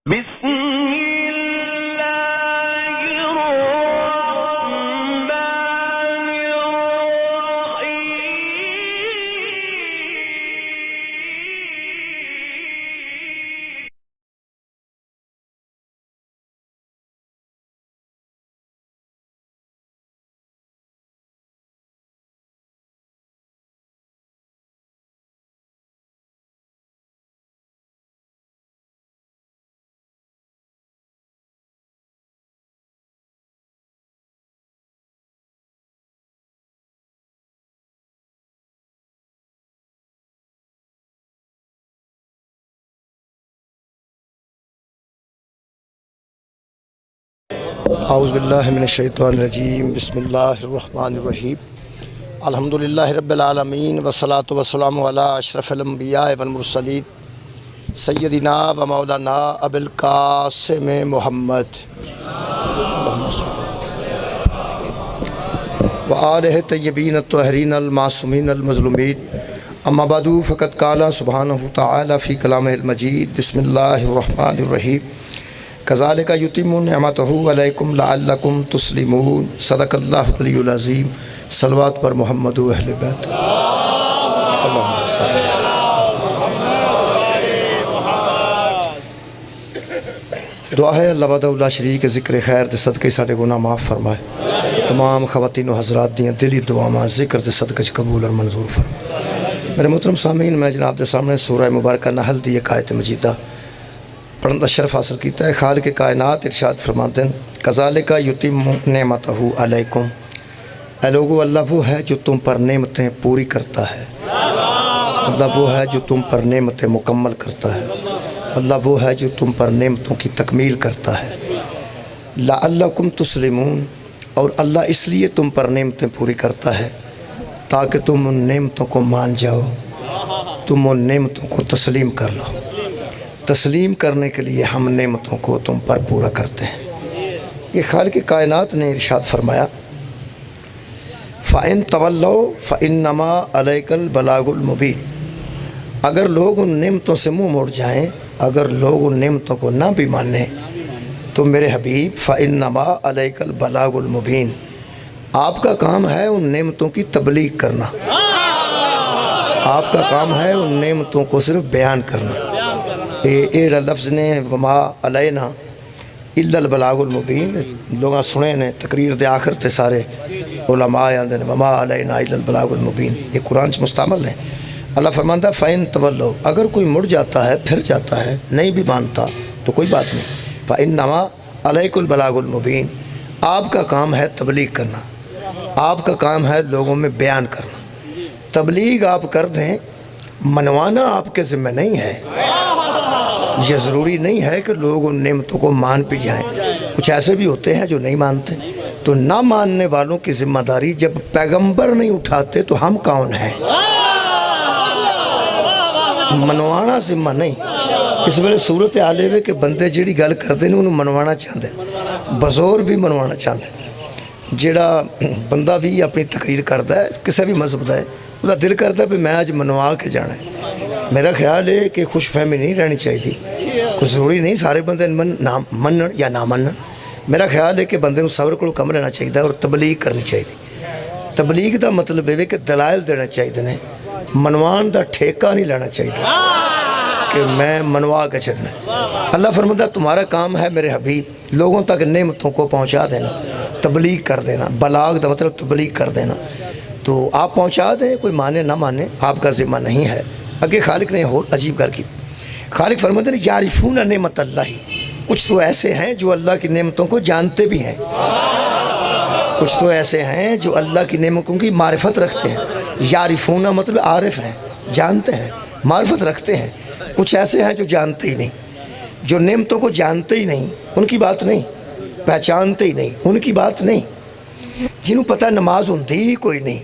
بسم اللہ الرحمن الرحیم اعوذ باللہ من الشیطان الرجیم بسم اللہ الرحمن الرحیم الحمدللہ رب العالمین والصلاة والسلام علی اشرف الانبیاء والمرسلین سیدنا و مولانا ابو القاسم محمد وآلہ طیبین الطاہرین المعصومین المظلومین اما بعد فقد قال سبحانہ تعالی فی کلامہ المجید بسم اللہ الرحمن الرحیم کذالک یتم نعمتہ علیکم لعلکم تسلمون صدق اللہ العلی العظیم صلوات پر محمد و اہل بیت اللہم صلی دعا ہے اللہ وحدہ لا شریک ذکر خیر دے صدقے ساڈے گناہ معاف فرمائے تمام خواتین و حضرات دیاں دلی دعاواں ذکر دے صدقے قبول اور منظور فرمائے میرے محترم سامعین میں جناب دے سامنے سورہ مبارکہ نحل دی ایک آیت مجیدہ پڑھنے کا شرف حاصل کیتا ہے خالق کائنات ارشاد فرماتے ہیں کذالک یتم نعمتہ علیکم اے لوگو اللہ وہ ہے جو تم پر نعمتیں پوری کرتا ہے اللہ وہ ہے جو تم پر نعمتیں مکمل کرتا ہے اللہ وہ ہے جو تم پر نعمتوں کی تکمیل کرتا ہے لعلکم تسلمون اور اللہ اس لیے تم پر نعمتیں پوری کرتا ہے تاکہ تم ان نعمتوں کو مان جاؤ تم ان نعمتوں کو تسلیم کر لو تسلیم کرنے کے لیے ہم نعمتوں کو تم پر پورا کرتے ہیں یہ خالق کائنات نے ارشاد فرمایا فَإِن تَوَلَّوْا فَإِنَّمَا عَلَيْكَ الْبَلَاغُ الْمُبِينُ اگر لوگ ان نعمتوں سے منہ موڑ جائیں اگر لوگ ان نعمتوں کو نہ بھی مانیں تو میرے حبیب فَإِنَّمَا عَلَيْكَ الْبَلَاغُ الْمُبِينُ آپ کا کام ہے ان نعمتوں کی تبلیغ کرنا آپ کا کام ہے ان نعمتوں کو صرف بیان کرنا اے لفظ نے وما علینا الا البلاغ المبین لوگاں سنے نے تقریر دے آخر تے سارے علماء آندے نے وما علینا الا البلاغ المبین یہ قرآن سے مستعمل ہے اللہ فرماندہ فَإِن تَوَلَّوْا اگر کوئی مڑ جاتا ہے پھر جاتا ہے نہیں بھی مانتا تو کوئی بات نہیں فَإِنَّمَا عَلَيْكُ الْبَلَاغُ الْمُبِينُ آپ کا کام ہے تبلیغ کرنا آپ کا کام ہے لوگوں میں بیان کرنا تبلیغ آپ کر دیں منوانا آپ کے ذمہ نہیں ہے یہ ضروری نہیں ہے کہ لوگ ان نعمتوں کو مان بھی جائیں کچھ ایسے بھی ہوتے ہیں جو نہیں مانتے تو نہ ماننے والوں کی ذمہ داری جب پیغمبر نہیں اٹھاتے تو ہم کون ہیں منوانا ذمہ نہیں اس ویلے صورت حال ہے کہ بندے جڑی گل کرتے ہیں انہوں منوانا چاہتے بزور بھی منوانا چاہتے جڑا بندہ بھی اپنی تقریر کرتا ہے کسی بھی مذہب دا ہے وہ دل کرتا ہے کہ میں آج منوا کے جانا ہے میرا خیال ہے کہ خوش فہمی نہیں رہنی چاہیے کچھ ضروری نہیں سارے بندے منن یا نہ منن میرا خیال ہے کہ بندے کو صبر کو کم رہنا چاہیے اور تبلیغ کرنی چاہیے تبلیغ دا مطلب ہے کہ دلائل دینا چاہیے منوان دا ٹھیکہ نہیں لینا چاہیے کہ میں منوا کے چڑھنا اللہ فرماتا تمہارا کام ہے میرے حبیب لوگوں تک نعمتوں کو پہنچا دینا تبلیغ کر دینا بلاغ دا مطلب تبلیغ کر دینا تو آپ پہنچا دیں کوئی مانے نہ مانے آپ کا ذمہ نہیں ہے اگے خالق نے اور عجیب کر کی خالق فرماتے ہیں یعرفون نعمت اللہ کچھ تو ایسے ہیں جو اللہ کی نعمتوں کو جانتے بھی ہیں کچھ تو ایسے ہیں جو اللہ کی نعمتوں کی معرفت رکھتے ہیں یعرفون مطلب عارف ہیں جانتے ہیں معرفت رکھتے ہیں کچھ ایسے ہیں جو جانتے ہی نہیں جو نعمتوں کو جانتے ہی نہیں ان کی بات نہیں پہچانتے ہی نہیں ان کی بات نہیں جنہوں پتہ نماز ہوندی ہی کوئی نہیں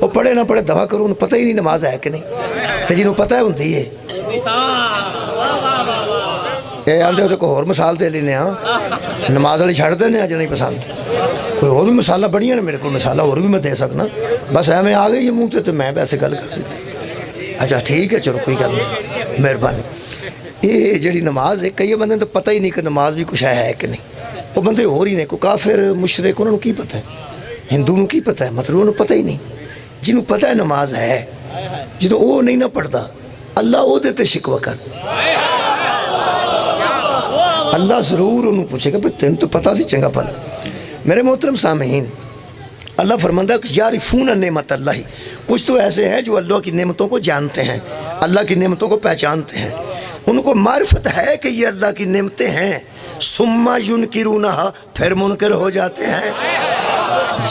وہ پڑھے نہ پڑھے دعا کرو انہوں پتہ ہی نہیں نماز ہے کہ نہیں تو جنہوں پتہ ہے ہوندی ہے یہ آندے ہوتے کوئی اور مثال دے لینے ہاں نماز والی چھڑ دینے آج نہیں پسند کوئی اور بھی مثالہ بڑی ہیں میرے کو مثالہ اور بھی میں دے سکنا بس ہے میں آگئی یہ منہ تو میں ویسے گل کر دیتے اچھا ٹھیک ہے چلو کوئی گل نہیں مہربانی یہ جڑی نماز ہے کئی بندے تو پتہ ہی نہیں کہ نماز بھی کچھ ہے کہ نہیں. وہ بندے ہو رہی نے کوئی کافر مشرک انہوں کی پتہ ہے, ہندو نو کی پتہ ہے, مطلب انہوں پتہ ہی نہیں. جنہوں پتہ ہے نماز ہے جدو وہ نہیں نہ پڑھتا اللہ وہ دیتے شکوہ کر. اللہ ضرور انہوں پوچھے گا بھئی تین تو پتہ سی چنگا پڑھا. میرے محترم سامعین, اللہ فرماندہ ہے کہ یعرفون نعمت اللہ, کچھ تو ایسے ہیں جو اللہ کی نعمتوں کو جانتے ہیں, اللہ کی نعمتوں کو پہچانتے ہیں, ان کو معرفت ہے کہ یہ اللہ کی نعمتیں ہیں, ثم ینکرونہا, پھر منکر ہو جاتے ہیں.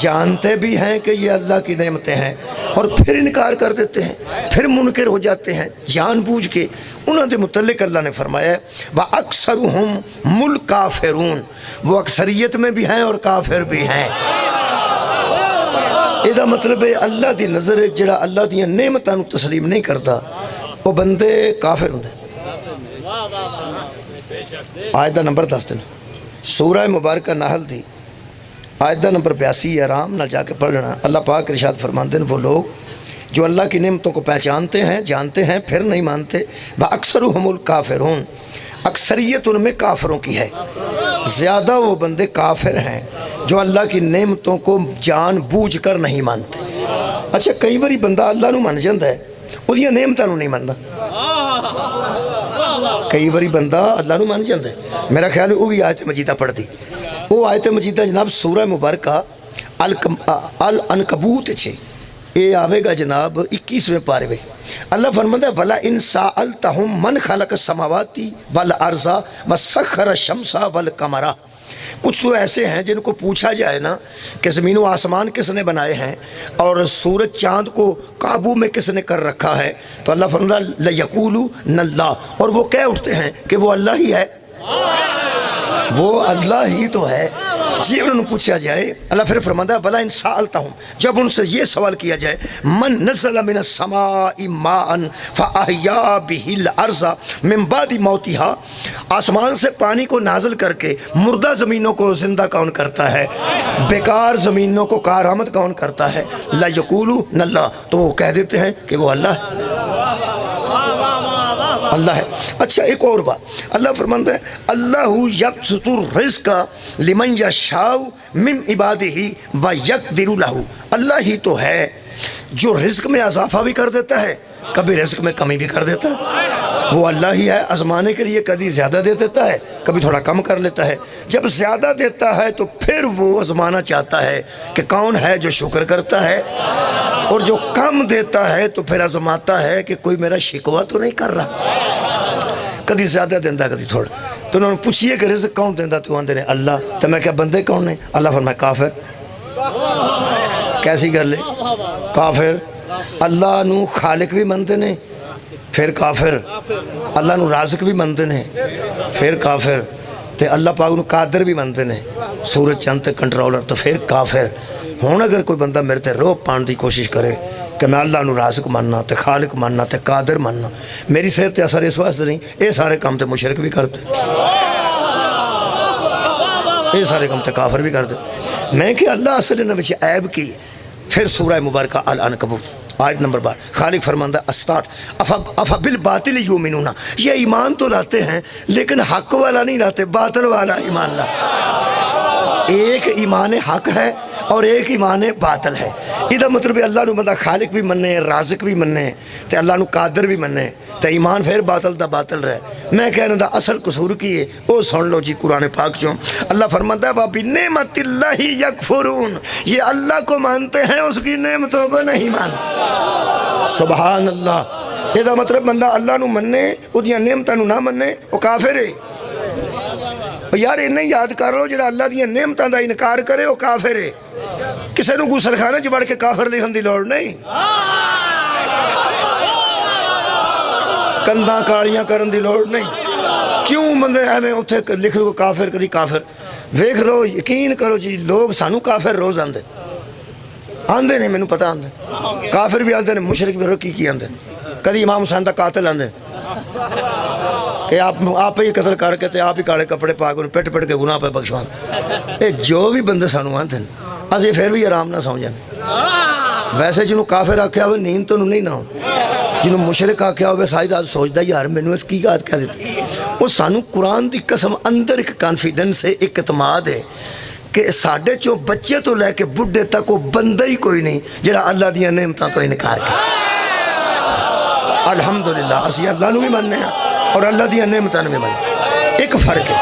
جانتے بھی ہیں کہ یہ اللہ کی نعمتیں ہیں اور پھر انکار کر دیتے ہیں, پھر منکر ہو جاتے ہیں جان بوجھ کے. انہوں نے متعلق اللہ نے فرمایا ہے وَأَكْثَرُهُمْ الْكَافِرُونَ, وہ اکثریت میں بھی ہیں اور کافر بھی ہیں. یہ مطلب ہے اللہ دی نظر جڑا اللہ دی نعمتوں تسلیم نہیں کرتا وہ بندے کافر ہوں. آیت نمبر 10 دن سورہ مبارکہ نحل دی آیت نمبر 82 آرام نہ جا کے پڑھ لینا. اللہ پاک ارشاد فرماتے ہیں وہ لوگ جو اللہ کی نعمتوں کو پہچانتے ہیں جانتے ہیں پھر نہیں مانتے. وَأَكْثَرُهُمُ الْكَافِرُونَ, اکثریت ان میں کافروں کی ہے, زیادہ وہ بندے کافر ہیں جو اللہ کی نعمتوں کو جان بوجھ کر نہیں مانتے. اچھا کئی باری بندہ اللہ نو مان جاندہ ہے وہ دیا نعمتوں نو نہیں مانتا. کئی باری بندہ اللہ نو مان جاندہ ہے. میرا خیال ہے وہ بھی آیت مجیدہ پڑھ دی. وہ آیت مجیدہ جناب سورہ مبارکہ العنکبوت چھے, یہ آوے گا جناب 21ویں پارے میں. اللہ فرماتا ہے وَلَئِن سَأَلْتَهُمْ مَنْ خَلَقَ السَّمَاوَاتِ وَالْأَرْضَ وَسَخَّرَ الشَّمْسَ وَالْقَمَرَ, کچھ تو ایسے ہیں جن کو پوچھا جائے نا کہ زمین و آسمان کس نے بنائے ہیں اور سورج چاند کو قابو میں کس نے کر رکھا ہے, تو اللہ فرماتا ہے لَيَقُولُونَ اللَّهُ, اور وہ کہہ اٹھتے ہیں کہ وہ اللہ ہی ہے, وہ اللہ ہی تو ہے. جی انہوں نے پوچھا جائے, اللہ پھر فرماتا ہے وَلَئِن سَأَلْتَهُمْ, جب ان سے یہ سوال کیا جائے مَن نَزَّلَ مِنَ السَّمَاءِ مَاءً فَأَحْيَا بِهِ الْأَرْضَ مِن بَعْدِ مَوْتِهَا, آسمان سے پانی کو نازل کر کے مردہ زمینوں کو زندہ کون کرتا ہے, بیکار زمینوں کو کارآمد کون کرتا ہے, لَيَقُولُونَ اللَّهُ, تو وہ کہہ دیتے ہیں کہ وہ اللہ ہے, اللہ ہے. اچھا ایک اور بات, اللہ فرماتا ہے اللہ یبسط الرزق لمن یشاء من عبادہ ویقدر لہ, اللہ ہی تو ہے جو رزق میں اضافہ بھی کر دیتا ہے کبھی رزق میں کمی بھی کر دیتا ہے. وہ اللہ ہی ہے, آزمانے کے لیے کبھی زیادہ دے دیتا ہے کبھی تھوڑا کم کر لیتا ہے. جب زیادہ دیتا ہے تو پھر وہ آزمانا چاہتا ہے کہ کون ہے جو شکر کرتا ہے, اور جو کم دیتا ہے تو پھر آزماتا ہے کہ کوئی میرا شکوہ تو نہیں کر رہا. کدی زیادہ دیندہ کدی تھوڑا. تو انہوں نے پوچھئے کہ رزق کون دیندہ, تو آندے نے اللہ. تو میں کیا بندے کون نے, اللہ فرمایا کافر. کیسی گل ہے, کافر. اللہ نو خالق بھی منتے نے پھر کافر, اللہ نو رازق بھی منتے نے پھر کافر, تے اللہ پاک نو قادر بھی منتے نے, سورج چاند تے کنٹرولر, تو پھر کافر. ہون اگر کوئی بندہ میرے تے روپ پان دی کوشش کرے کہ میں اللہ نو رازق ماننا تے خالق ماننا تے قادر ماننا, میری صحت تے اثر اس واسطے نہیں, یہ سارے کام تے مشرک بھی کرتے, یہ سارے کام تے کافر بھی کرتے. میں کہ اللہ اصل نے بچے عیب کی. پھر سورہ مبارکہ العنکبوت آیت نمبر 12 خالق فرماندہ اسٹارٹ افا بالباطل یؤمنون, یہ ایمان تو لاتے ہیں لیکن حق والا نہیں لاتے, باطل والا ایمان لاتے. ایک ایمان حق ہے اور ایک ایمان باطل ہے. ادھا مطلب اللہ نو بندہ خالق بھی مننے, رازق بھی مننے, تے اللہ نو قادر بھی مننے, تے ایمان پھر باطل دا باطل رہے. میں کہنا دا اصل قصور کی ہے وہ سن لو جی قرآن پاک چوں. اللہ فرماتا ہے وَبِنِعْمَتِ اللَّهِ يَكْفُرُونَ, یہ اللہ کو مانتے ہیں اس کی نعمتوں کو نہیں مانتے. سبحان اللہ. ادھا مطلب بندہ اللہ نو مننے ادھیاں نعمتوں نو نہ مننے وہ کافر ہے. یار انہیں یاد کر لو جڑا اللہ دیاں نعمتوں دا انکار کرے وہ کافر ہے. کسے نو غسل خانے چ بڑھ کے کافر لکھن دی لوڑ نہیں, کنداں کالیاں کرن دی لوڑ نہیں. کیوں بندے ایویں اتھے لکھ دو کافر کدی کافر. ویکھ لو, یقین کرو جی, لوگ سانو کافر روز آندے نے, مینوں پتہ آندے کافر بھی آندے نے, مشرک بھی کی آندے, کدی امام حسین دا قاتل آندے, اے آپ ہی قتل کر کے تے آپ ہی کالے کپڑے پا کے پٹ پٹ کے گناہ پہ بخشوان. اے جو بھی بندے سانو آندے ہیں اسے پھر بھی آرام نہ سو جانے. ویسے جنہوں کافر آکھیا ہوئے نیند تو نہیں نہ ہو, جنہوں مشرک آکھیا ہوئے ساری رات سوچدا یار مینوں اس کی یاد کیا دیتی, وہ سانو قرآن دی قسم اندر ایک کانفیڈنس ہے، ایک اعتماد ہے کہ ساڈے چوں بچے تو لے کے بڈھے تک وہ بندہ ہی کوئی نہیں جڑا اللہ دیاں نعمتاں تو انکار کرے۔ الحمدللہ اسی اللہ نو بھی مننے ہیں اور اللہ دیاں نعمتاں نو بھی مننے۔ ایک فرق ہے،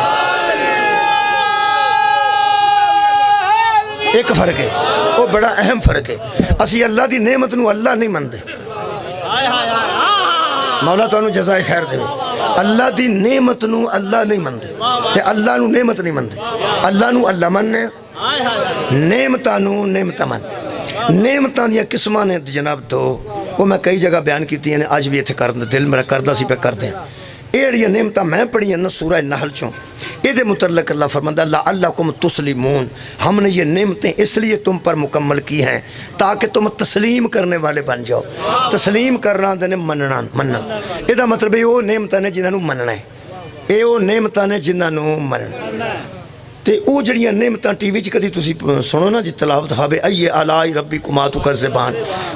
ایک فرق ہے، وہ بڑا اہم فرق ہے۔ اسی اللہ دی نعمت نو اللہ نہیں مندے، مولا تو انہوں جزائے خیر دے، اللہ دی نعمت نو اللہ نہیں مندے تے اللہ نو نعمت نہیں مندے۔ اللہ نو اللہ مننے، نعمتاں نو نعمتاں من۔ نعمتاں دیا قسماں نے جناب دو، وہ میں کئی جگہ بیان کیتی ہیں، آج بھی اتھے کردہ دل میرا کردہ سی پہ کر دیں۔ ایڑی نعمتاں میں پڑھی ہیں نا سورہ نحل چوں، یہ دے متعلق اللہ فرماتا ہے لعلکم تسلمون، ہم نے یہ نعمتیں اس لیے تم پر مکمل کی ہیں تاکہ تم تسلیم کرنے والے بن جاؤ۔ تسلیم کرنا دنے مننا، یہ دا مطلب ہے وہ نعمتاں نے جنہاں نو مننا ہے، یہ وہ نعمتاں نے جنہاں نو مننا۔ تے او جڑیاں نعمتاں ٹی وی چ کدی تسی سنو نا جی تلاوت ہاوے ای آلائی ربکما تکذبان،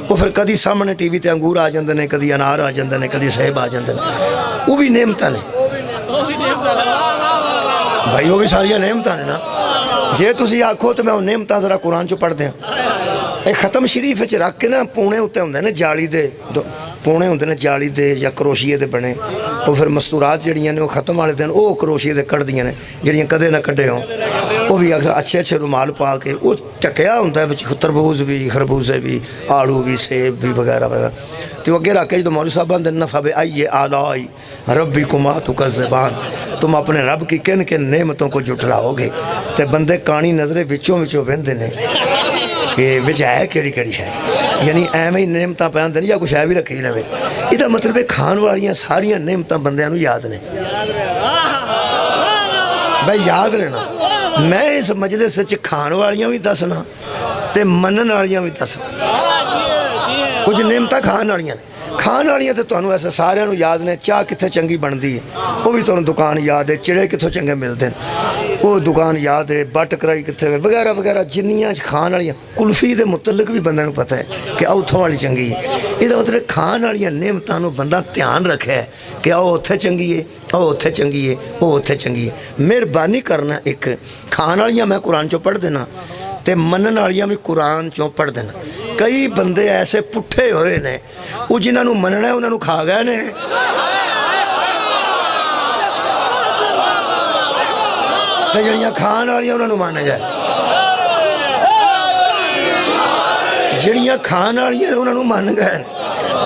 وہ پھر کدی سامنے ٹی وی تے انگور آ جاندے نے، کدی انار آ جاندے نے، کدی سیب آ جاندے نے، وہ بھی نعمتاں نے بھائی، وہ بھی ساریاں نعمتاں نے نا۔ جے تسی آکھو تو میں وہ نعمتاں ذرا قرآن چو پڑھ دیں۔ ایک ختم شریف وچ رکھ کے نا پونے ہوتے ہوندے نے جالی دے، پونے ہوندے نے جالی دے یا کروشیے دے بنے، وہ پھر مستورات جڑیاں نے وہ ختم والے دن وہ کروشیے دے کڑ دیاں نے جڑیاں کدے نہ کڈے ہوں، وہ بھی اکثر اچھے اچھے رومال پا کے وہ چکیا ہوتا ہے، تربوز بھی، خربوزے بھی، آڑو بھی، سیب بھی وغیرہ وغیرہ۔ تو اگے رکھ کے جو مولوی صاحب دن نفع بے آئیے آلائی ربکما تکذبان، تم اپنے رب کی کن کن نعمتوں کو جھٹلاؤ گے، تے بندے کانی نظریں وچوں وہندے نے کہ وچ ہے کیڑی کیڑی شے، یعنی ایویں ہی نعمتاں پہ آندے یا کچھ ہے بھی رکھی لوے۔ یہ دا مطلب ہے کھان والیاں ساریاں نعمتاں بندیاں نو یاد نے، بھائی یاد رہنا۔ میں اس مجلس وچ کھان والیاں بھی دسنا تے منن والیاں بھی دسنا، کچھ نعمتاں کھان والیاں نے۔ کھان والیاں تے تانوں ایسے سارے نو یاد نے، چاہ کتھے چنگی بندی ہے وہ بھی تانوں دکان یاد ہے، چڑے کتھوں چنگے ملتے ہیں وہ دکان یاد ہے، بٹ کرائی کتھے وغیرہ وغیرہ جنیاں کھان والیاں۔ کلفی دے متعلق بھی بندے نو پتہ ہے کہ اتھوں والی چنگی ہے، یہ مطلب کھان والیاں نعمتاں نو بندہ دھیان رکھے ہے کہ او اتھے چنگی ہے، او اتھے چنگی ہے، او اتھے چنگی ہے۔ مہربانی کرنا ایک کھان والیاں میں قرآن چوں پڑھ دینا تے منن والیاں بھی قرآن چوں پڑھ دینا۔ کئی بندے ایسے پٹھے ہوئے نے وہ جنہاں نو مننا ہے انہاں نو کھا گئے نے، تے جڑیاں کھان والیاں انہاں نو مانے جائے، جڑیاں کھان والیاں انہاں نو مان گئے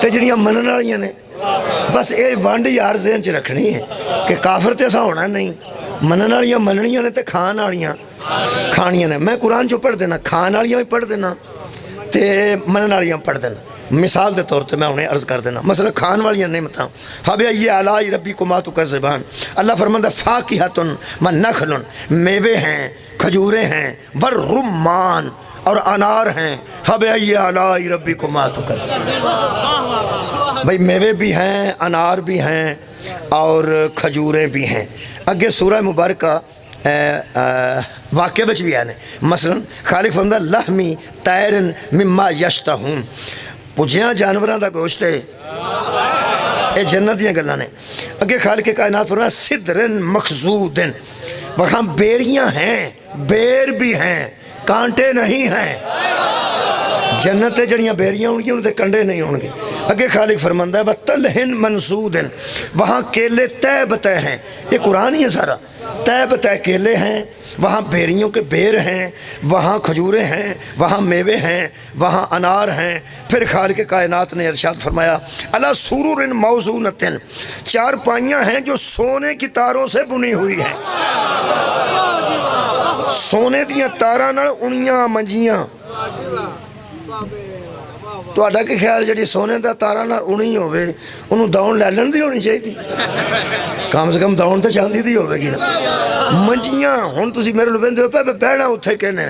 تے جڑیاں منن والیاں نے بس یہ ونڈ یار ذہن چ رکھنی ہے کہ کافر تے ایسا ہونا نہیں، منن والیاں مننیاں نے تے کھان والیاں کھانیاں نے۔ میں قرآن جو پڑھ دینا، کھان والیاں بھی پڑھ دینا تے منن والیاں پڑھ دینا۔ مثال دے طور تے میں انہیں عرض کر دینا، مثلا کھان والیاں نعمتاں فَبِأَيِّ آلَاءِ رَبِّكُمَا تُكَذِّبَانِ، اللہ فرماتا ہے فَاكِهَةٌ وَنَخْلٌ، میوے ہیں، کھجوریں ہیں، وَالرُّمَّانُ اور انار ہیں، فَبِأَيِّ آلَاءِ رَبِّكُمَا تُكَذِّبَانِ، بھئی میوے بھی ہیں، انار بھی ہیں اور کھجوریں بھی ہیں۔ اگے سورہ مبارکہ واقعہ بچ بھی آنے، مثلا خالق فرماتا ہے لحمی طیرن مما یشتہون، پجیاں جانوراں دا گوشت ہے، اے جنت دیاں گلاں نے۔ اگے خالق کائنات فرماتا ہے سدرن مخضودن، وہاں بیریاں ہیں، بیر بھی ہیں، کانٹے نہیں ہیں۔ جنت تے جڑیاں بیریاں ہوں گی انہوں تے کنڈے نہیں ہوں گے۔ اگے خالق فرماتا ہے وَتَلْحٍ مَنْسُودٍ، وہاں کیلے تہ بتہ ہیں، یہ قرآن ہی ہے سارا، تہ بتہ کیلے ہیں، وہاں بیریوں کے بیر ہیں، وہاں کھجوریں ہیں، وہاں میوے ہیں، وہاں انار ہیں۔ پھر خالق کائنات نے ارشاد فرمایا عَلَى سُرُرٍ مَوْضُونَةٍ، چار پائیاں ہیں جو سونے کی تاروں سے بنی ہوئی ہیں، سونے دیاں تاراں نال انیاں منجیاں۔ تو اڈا کے خیال جڑی سونے دا تارا نہ اونی ہوئے انہوں داؤن لے لین دی ہونی چاہیے تھی، کم سے کم داؤن تو چاندی دی ہوئے گی نا۔ منجیاں ہون تسی میرے لوگ بندے ہو پہ بہنا اتھے کہنے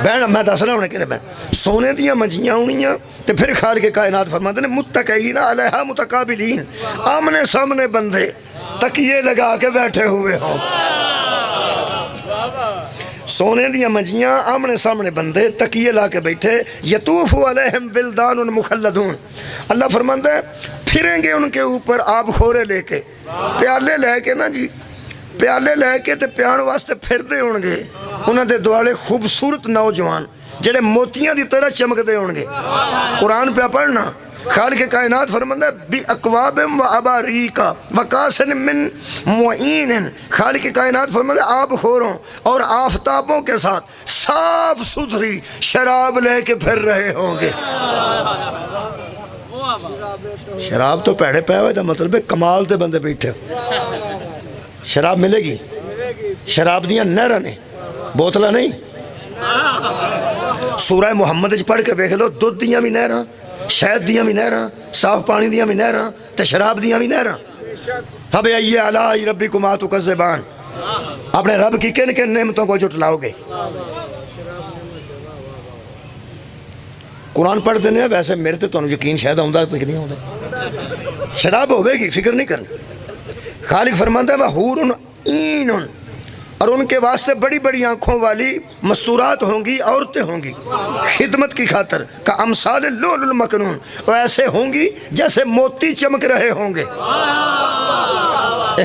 بہنا، میں دس رہا ہونے کہنے بہنا سونے دیاں منجیاں ہونیاں۔ تے پھر خالق کائنات فرماتے ہیں متقین علیہا متقابلین، آمنے سامنے بندے تکیے لگا کے بیٹھے ہوئے ہوں، سونے دیاں منجیاں آمنے سامنے بندے تکیے لا کے بیٹھے، یطوف علیہم ولدان مخلدون، اللہ فرماتا ہے پھریں گے ان کے اوپر آب خورے لے کے، ਪਿਆਲੇ ਲੈ ਕੇ ਨਾ ਜੀ, ਪਿਆਲੇ ਲੈ ਕੇ ਤੇ ਪਿਆਣ ਵਾਸਤੇ ਫਿਰਦੇ ਹੋਣਗੇ। ਉਹਨਾਂ ਦੇ ਦੁਆਲੇ ਖੂਬਸੂਰਤ ਨੌਜਵਾਨ ਜਿਹੜੇ ਮੋਤੀਆਂ ਦੀ ਤਰ੍ਹਾਂ ਚਮਕਦੇ ਹੋਣਗੇ। ਕੁਰਾਨ ਪਿਆ ਪੜ੍ਹਨਾ, خالق کائنات فرماتا ہے بی اکواب و اباریکا وکاسن من معین، خالق کائنات فرماتا ہے آب خوروں اور آفتابوں کے ساتھ صاف ستھری شراب لے کے پھر رہے ہوں گے۔ شراب تو پیڑے پہ ہوئے تھا، مطلب ہے کمال تے بندے بیٹھے، شراب ملے گی، شراب دیاں نہرہ نے، بوتلہ نہیں۔ سورہ محمد پڑھ کے دیکھ لو، دودھ دیاں بھی نہرہ، شہد دیاں بھی نہراں، صاف پانی دیاں بھی نہراں، تے شراب دیاں بھی نہراں۔ فَبِأَيِّ آلَاءِ رَبِّكُمَا تُكَذِّبَانِ، اپنے رب کی کن کن نعمتوں کو جھٹلاؤ گے۔ قرآن پڑھ دینے ہیں، ویسے میرے تے تانوں یقین شاید آؤندا ہے کہ نہیں آؤندا، شراب ہوے گی، فکر نہیں کرنا۔ خالق فرماتا ہے وَحُورٌ عِینٌ، اور ان کے واسطے بڑی بڑی آنکھوں والی مستورات ہوں گی، عورتیں ہوں گی خدمت کی خاطر، کا امثال اللؤلؤ المکنون، وہ ایسے ہوں گی جیسے موتی چمک رہے ہوں گے۔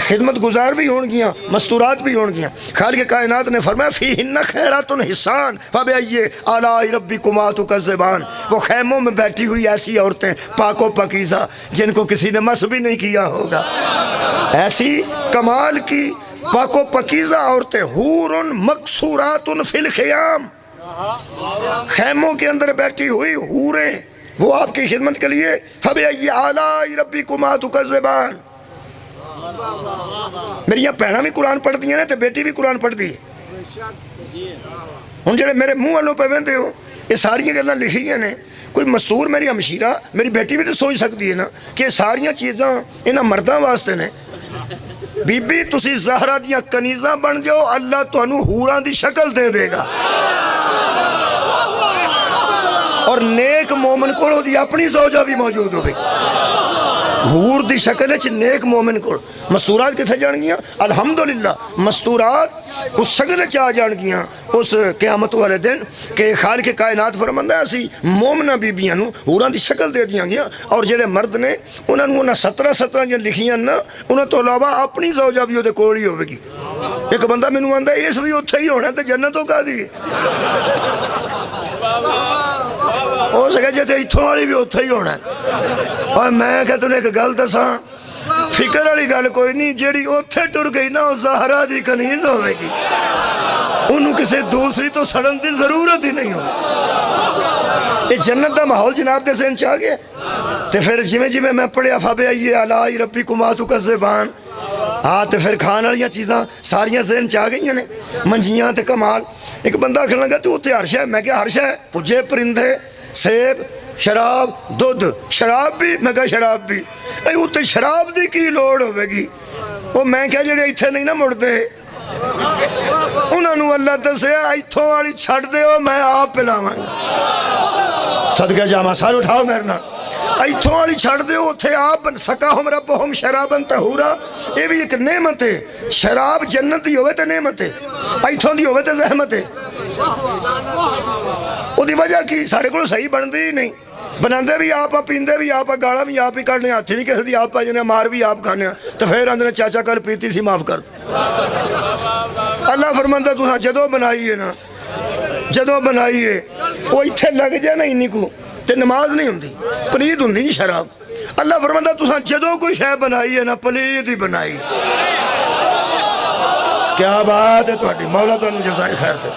خدمت گزار بھی ہوں گیاں، مستورات بھی ہوں گیاں۔ خالق کائنات نے فرمایا فیہن خیرات حسان فبأئی آلاء ربکما تکذبان، وہ خیموں میں بیٹھی ہوئی ایسی عورتیں پاک و پاکیزہ جن کو کسی نے مس بھی نہیں کیا ہوگا، ایسی کمال کی پاک و پاکیزہ عورتیں، حور مقصورات فی الخیام، خیموں کے اندر بیٹھی ہوئی حوریں، وہ آپ کی خدمت کے لیے فبأئی آلاء ربکما تکذبان۔ میری یہ پہنا بھی قرآن پڑھ دی ہیں تے بیٹی بھی قرآن پڑھ دی۔ ہن جڑے میرے منہ والوں پہ ویندے ہو، یہ ساری گلاں لکھی ہیں، کوئی مستور میری ہمشیرہ میری بیٹی بھی تو سوچ سکتی ہے نا کہ ساری چیزاں انہاں مرداں واسطے نے۔ بی بی تسی زہرہ دیاں کنیزاں بن جاؤ، اللہ تانوں حوراں دی شکل دے دے گا، اور نیک مومن کو دی اپنی زوجہ بھی موجود ہوگی۔ حور دی شکل ہے نیک مومن کو۔ مستورات کتھے جان گیاں؟ الحمدللہ مستورات اس شکل چاہ جان گیاں اس قیامت والے دن کہ خالق کائنات فرماندا ہے اسی مومنہ بیبیاں نو حوراں دی شکل دے دیاں گیاں، اور جڑے مرد نے انہاں نو 17 جو لکھیاں نا انہاں تو علاوہ اپنی زوجہ بھی دے کول ہی ہوے گی۔ ایک بندہ مینوں آندا ہے اس بھی اوتھے ہی ہونا تے جنت ہو کا دی ہو سکے جے تے ایتھوں والی بھی اوتھے ہی ہونا ہے۔ اور میں کہ تنے ایک گل دساں، فکر والی گل کوئی نہیں، جیڑی اوتھے ٹر گئی نا وہ زہرا دی کنیز ہوے گی، انہوں کسی دوسری تو سڑن دی ضرورت ہی نہیں ہو۔ یہ جنت دا ماحول جناب دے ذہن چاہ گیا تے پھر جویں میں پڑھیا فبأئی آلاء ربکما تکذبان، ہاں تے پھر کھان والیاں چیزاں ساریاں ذہن چاہ گئیاں نے، منجیاں تے کمال۔ ایک بندہ آکھن لگا تو اتنے ہر شے، میں کہ ہر شے، پجے پرندے، سیب، شراب، دودھ، شراب بھی، میں کہا شراب بھی، اتنے شراب دی کی لوڑ ہوئے گی؟ وہ میں کہا جڑے ایتھے نہیں نہ مڑتے انہوں نے اللہ دسیا ایتھوں والی چھڑ دے ہو، میں آپ پلاواں گا۔ صدقہ جامع سارے اٹھاؤ میرے نال، ایتھوں والی چھڑ دے ہو، اتھے آپ سقاہم ربہم شرابا طہورا، یہ بھی ایک نعمت ہے۔ شراب جنت دی ہوئے تے نعمت ہے، ایتھوں دی ہوئے تے زحمت ہے۔ وہ دی وجہ کی سارے کو صحیح بن دی نہیں، بناندے بھی آپ، پیندے بھی آپ، گالا بھی آپ ہی کرنے، ہاتھی بھی کسی دی آپ پہ جنہیں، مار بھی آپ کھانے، تو پھر اندر چاچا کل پیتی سی معاف کر۔ اللہ فرماندہ تو ہاں جدو بنائیے نا، جدو بنائیے وہ اتھے لگ جائے نا انہی کو تے نماز نہیں ہوندی، پلید ہوندی نہیں شراب۔ اللہ فرماندہ تو ہاں جدو کوئی شے بنائیے نا پلید ہی بنائی۔ کیا بات ہے تہاڈی، مولا تانوں جزائے خیر دے۔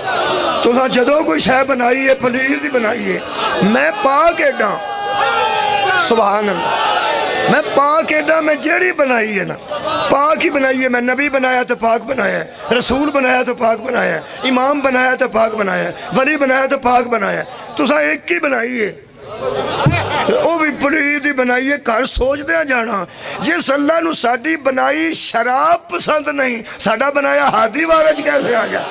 تو ہاں جدو کوئی شے بنائیے پلید ہی بنائیے۔ میں پاک ایڈا، سبحان اللہ، میں پاک ایڈا، میں جیڑی بنائی ہے نا پاک ہی بنائی ہے۔ میں نبی بنایا تو پاک بنایا ہے، رسول بنایا تو پاک بنایا ہے، امام بنایا تو پاک بنایا ہے، ولی بنایا تو پاک بنایا ہے۔ تو سا ایک ہی بنائی ہے، وہ بھی پلید ہی بنائی ہے۔ گھر سوچ دیا جانا جس اللہ نو ساڈی بنائی شراب پسند نہیں، ساڈا بنایا ہادی وارج کیسے آ گیا؟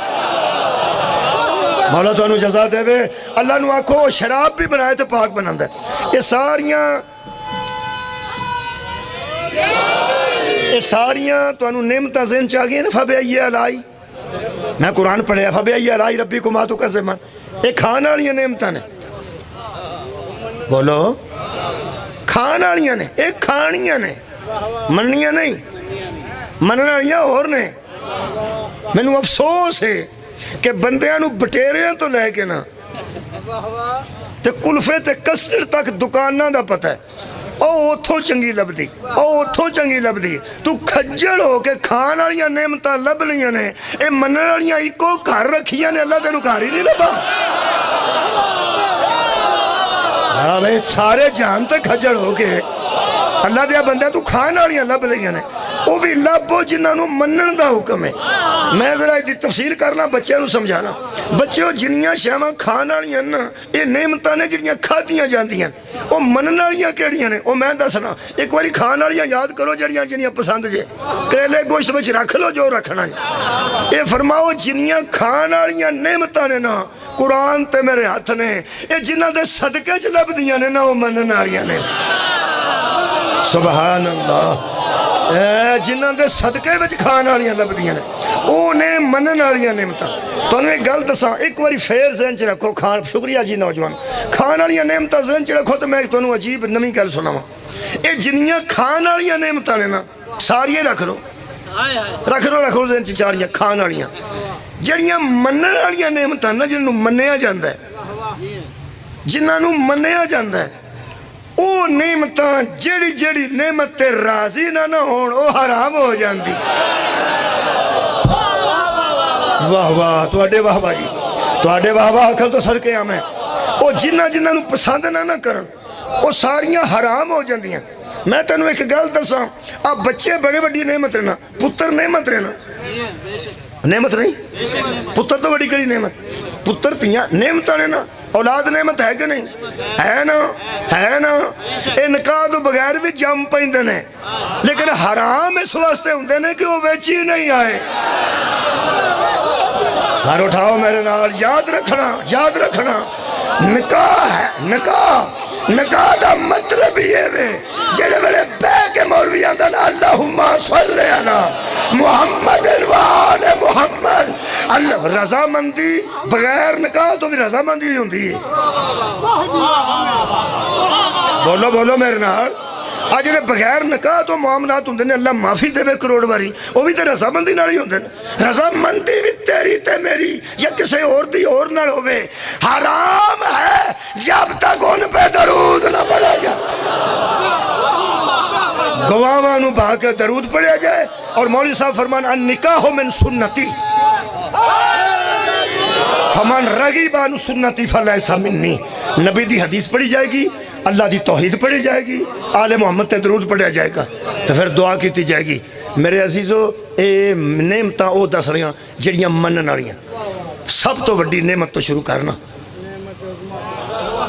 مولا تو انہوں جزا دے وے۔ اللہ نو آکھو شراب بھی بنائے تو پاک بناندہ ہے۔ یہ ساریاں تو انہوں نعمتہ ذہن چاہ گئے نا فبأئی آلاء، میں قرآن پڑھے فبأئی آلاء ربکما تکذبان، یہ کھان والیاں نعمتاں نے، بولو کھان والیاں نے، ایک کھانیاں نے، مننیاں نہیں۔ منن والیاں اور نے. مینوں افسوس ہے کہ بندیاں نو بٹیریاں تو لے کے نا تے کلفے تے کسٹرڈ تک دکاناں دا پتہ ہے. او اتھوں چنگی لبدی, او اتھوں چنگی لبدی. تو کھجڑ ہو کے کھان والیاں نعمتاں لب لیاں نے, اے منن والیاں اکو گھر رکھیاں نے, اللہ تینوں گھر ہی نہیں لبا. ہاں بھائی سارے جہان تے کھجڑ ہو کے اللہ دیا بندہ تو کھان والیاں لب لیاں نے, وہ بھی لبو جنہاں نو منن دا حکم ہے. میں ذرا دی تفصیل کرنا بچیاں نو سمجھانا. بچیوں جنیاں شاواں کھان والیاں نا یہ نعمتاں نے جڑیاں کھادیاں جاندیاں, وہ منن والیاں کیڑیاں نے وہ میں دسنا. ایک واری کھان والیاں یاد کرو جڑیاں جڑیاں پسند جے, کریلے گوشت وچ رکھ لو جو رکھنا ہے. اے فرماؤ جنیاں کھان والیاں نعمتاں نے نا قرآن تے میرے ہاتھ نے, اے جنہاں دے صدقے چ لبدیاں نے نا وہ منن والیاں نے. سبحان اللہ. جنہاں دے صدقے وچ کھان والیاں لبدیاں نے او نے منن والیاں نعمتاں. تانوں ایک گل دساں, ایک واری پھر ذہن چ رکھو. کھان شکریہ جی نوجوان, کھان والیاں نعمتاں ذہن چ رکھو تو میں تانوں عجیب نویں گل سناواں. اے جنیاں کھان والیاں نعمتاں نے نا ساریاں رکھ لو, رکھ لو ذہن چ چاریاں کھان والیاں. جڑیاں منن والیاں نعمتاں نا جنہاں نوں منیا جاندا ہے, جنہاں نوں منیا جاندا ہے, او نعمتاں جڑی جڑی نعمت تے راضی نہ ہون او حرام ہو جاندی. واہ واہ تواڈے واہ واہ جی, تواڈے واہ واہ آکھن تو صدقے آ. میں او جنہاں نوں پسند نہ کرن او ساریاں حرام ہو جاندیاں. میں تینوں ایک گل دساں, آ بچے بڑے بڑی نعمت رہنا, پتر نعمت رہنا, نعمت نہیں پتر تو بڑی کڑی نعمت. پتر تیاں نعمتاں نے نا, اولاد نعمت ہے کہ نہیں ہے نا, ہے نا. اے نکاح تو بغیر بھی جم پیندے نے, لیکن حرام اس واسطے ہوندے نے کہ وہ ویچی نہیں آئے. گھر اٹھاؤ میرے نال, یاد رکھنا, یاد رکھنا. نکاح ہے نکاح, نکاح دا مطلب یہ ہے جڑے ویلے بہ کے مولوی آندا نا اللہم صلی علی محمد و آل محمد, اللہ رضامندی بغیر نکاح تو بھی رضامندی ہوندی ہے. بولو بولو میرے نال. آج جڑے بغیر نکاح تو معاملات ہوندے نے اللہ معافی دے کروڑ واری, وہ بھی تے رضامندی نال ہی ہوندے نے. رضامندی بھی تیری تے میری یا کسی اور دی اور نال ہوے حرام ہے جب تک ان پہ درود نہ پڑھا جائے. گواواں نو بہا کے درود پڑھا جائے. اور مولوی صاحب فرمان النکاح من سنتی فمن رغب عن سنتی فلیس منی. نبی دی حدیث پڑھی جائے گی, اللہ دی توحید پڑھی جائے گی, آل محمد تے درود پڑھا جائے گا, تو پھر دعا کیتی جائے گی. میرے عزیزو اے نعمتاں او دس رہیاں جڑیاں منن والیاں. سب تو وڈی نعمت تو شروع کرنا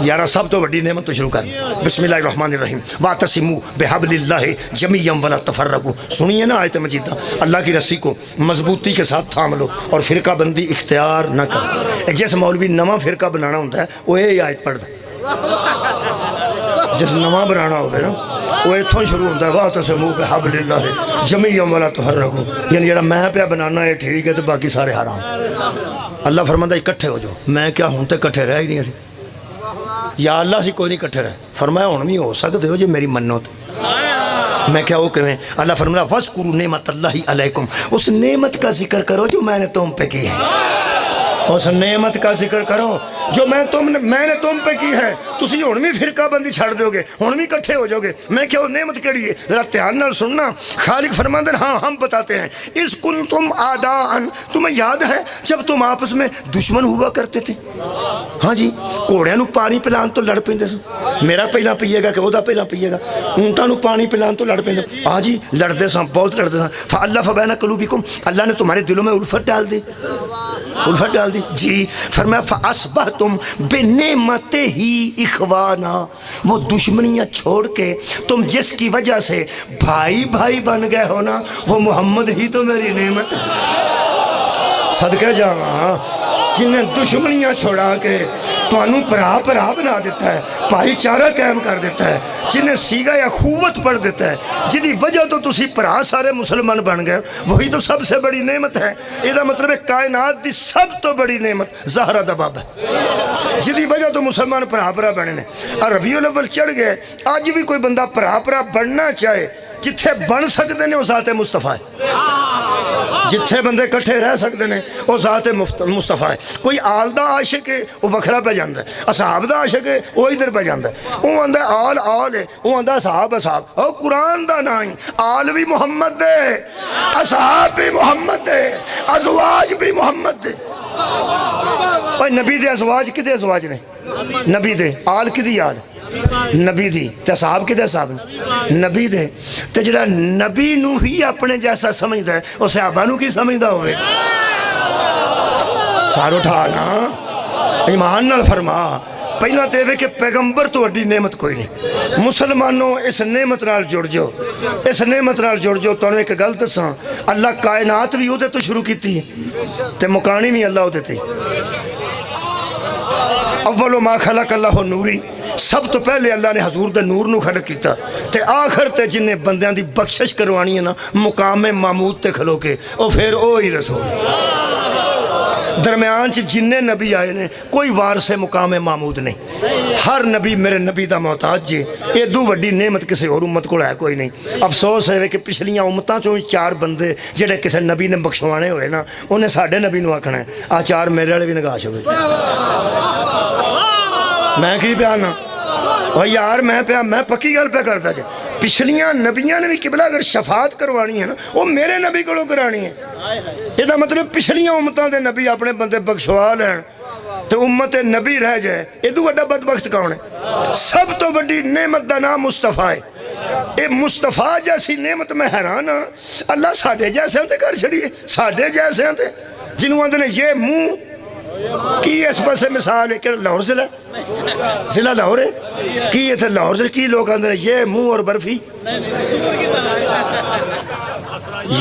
یارا, سب تو وڈی نعمت تو شروع کرنا. بسم اللہ الرحمن الرحیم. واعتصموا بحبل اللہ جمیعا ولا تفرقوا. سنیے نا آیت مجیدہ, اللہ کی رسی کو مضبوطی کے ساتھ تھام لو اور فرقہ بندی اختیار نہ کرو. جس مولوی نواں فرقہ بنانا ہوتا ہے وہ یہ آیت پڑھ دے. جس نواں بنانا ہوگا نا وہ اتھوں شروع ہوتا ہے واعتصموا بحبل اللہ جمیعا ولا تفرقوا. یعنی جڑا میں پہ بنانا ہے ٹھیک ہے تو باقی سارے حرام. اللہ فرماتا ہے اکٹھے ہو جاؤ. میں کیا ہوں تے اکٹھے رہ ہی نہیں. یا اللہ سی کوئی نہیں کٹھے رہے. فرمایا ہوں بھی ہو سکتے ہو جی میری منو تو. میں کیا وہ کہیں, اللہ فرمایا وَاذْكُرُوا نِعْمَتَ اللَّهِ عَلَيْكُمْ. اس نعمت کا ذکر کرو جو میں نے تم پہ کی ہے. اس نعمت کا ذکر کرو جو میں نے تم پہ کی ہے. تسی ہن بھی فرقہ بندی چھڑ دو گے, ہن بھی کٹھے ہو جاؤ گے. میں کیا وہ نعمت کیڑی ہے ذرا دھیان نال سننا. خالق فرماتے ہیں ہاں ہم بتاتے ہیں. اِذْ كُنْتُمْ أَعْدَاءً, تمہیں یاد ہے جب تم آپس میں دشمن ہوا کرتے تھے. ہاں جی, گھوڑیاں نو پانی پلان تو لڑ پیندے سو, میرا پہلا پیے گا کہ وہدا پہلا پیے گا. اونٹاں نو پانی پلان تو لڑ پیندے. ہاں جی لڑتے سن, بہت لڑتے سن. فَأَلَّفَ بَيْنَ قُلُوبِكُمْ, اللہ نے تمہارے دلوں میں الفت ڈال دی, الفت ڈال دی جی. فرمایا فَأَصْبَحْتُمْ بِنِعْمَتِهِ إِخْوَانًا, وہ دشمنیاں چھوڑ کے تم جس کی وجہ سے بھائی بھائی بن گئے ہو نا, وہ محمد ہی تو میری نعمت ہے. صدقے جاواں جنہیں دشمنیاں چھوڑا کے توانوں پرا بنا دیتا ہے, بھائی چارہ قائم کر دیتا ہے, جنہیں سیگا یا خوت پڑھ دیتا ہے, جدی وجہ تو تسی پرا سارے مسلمان بن گئے, وہی تو سب سے بڑی نعمت ہے. یہ مطلب ہے کائنات دی سب تو بڑی نعمت زہرہ دا باب ہے, جدی وجہ تو مسلمان پرا بنے نے. اور ربیع الاول چڑھ گئے, آج بھی کوئی بندہ پرا بننا چاہے جتھے بن سکتے ہیں وہ ذات مصطفیٰ ہے، جتھے بندے کٹھے رہ سکتے ہیں وہ ذات مصطفیٰ ہے۔ کوئی آل دا عاشق ہے وہ وکھرا پہ جاندہ ہے، اصحاب دا عاشق ہے وہ ادھر پہ جاندہ ہے، وہ آندہ ہے آل آل ہے، وہ آندہ اصحاب اصحاب، وہ قرآن دا نائیں آل بھی محمد دے، اصحاب بھی محمد دے، ازواج بھی محمد دے۔ اور نبی دے ازواج کدے ازواج نے؟ نبی دے آل کدی آل نبی دی، تے صحاب کدے صحاب نے؟ نبی دے۔ تے جڑا نبی نو ہی اپنے جیسا سمجھدا ہے وہ صحابہ نو کی سمجھدا ہوئے؟ سار اٹھانا ایمان نال فرما۔ پہلا تے وے کہ پیغمبر تو وڈی نعمت کوئی نہیں۔ مسلمانوں اس نعمت نال جڑ جو، اس نعمت نال جڑ جو۔ تو ایک گل دساں، اللہ کائنات بھی اودے تو شروع کیتی ہے تے مکانی بھی اللہ اودے تے۔ اول ما خلق اللہ نوری، سب تو پہلے اللہ نے حضور دے نور نو خلق کیتا، تے آخر تے جنہیں بندیاں دی بخشش کروانی ہے نا مقام معمود تے کھلو کے، او پھر او ہی رسول۔ درمیان چ جنہیں نبی آئے نے کوئی وارث مقام معمود نہیں، ہر نبی میرے نبی دا محتاج جے۔ ایدو وڈی نعمت کسی اور امت کو ہے کوئی نہیں۔ افسوس ہے کہ پچھلیاں امتاں چوں چار بندے جڑے کسی نبی نے بخشوانے ہوئے نا انہیں ساڈے نبی نو آکھنا ہے آ چار میرے والے بھی نگاش ہوئے۔ میں کی پیا نا اور یار میں پکی گل پہ کرتا جائے، پچھلیاں نبیاں نے بھی قبلہ اگر شفاعت کروانی ہے نا وہ میرے نبی کو کرانی ہے۔ یہ دا مطلب پچھلیاں امتاں دے نبی اپنے بندے بخشوا لین تو امت نبی رہ جائے، ادو وڈا بدبخت کون ہے؟ سب تو بڑی نعمت دا نام مصطفیٰ ہے۔ اے مصطفیٰ جیسی نعمت میں حیران ہاں، اللہ ساڈے جیسے تے کر چھڑیے، ساڈے جیسے تے جنہوں آندے نے یہ منہ کی اس پاسے مثال ہے کہ لاہور ضلع لاہور ہے کی اتنے لاہور سے کی لوگ آندے نے یہ منہ اور برفی،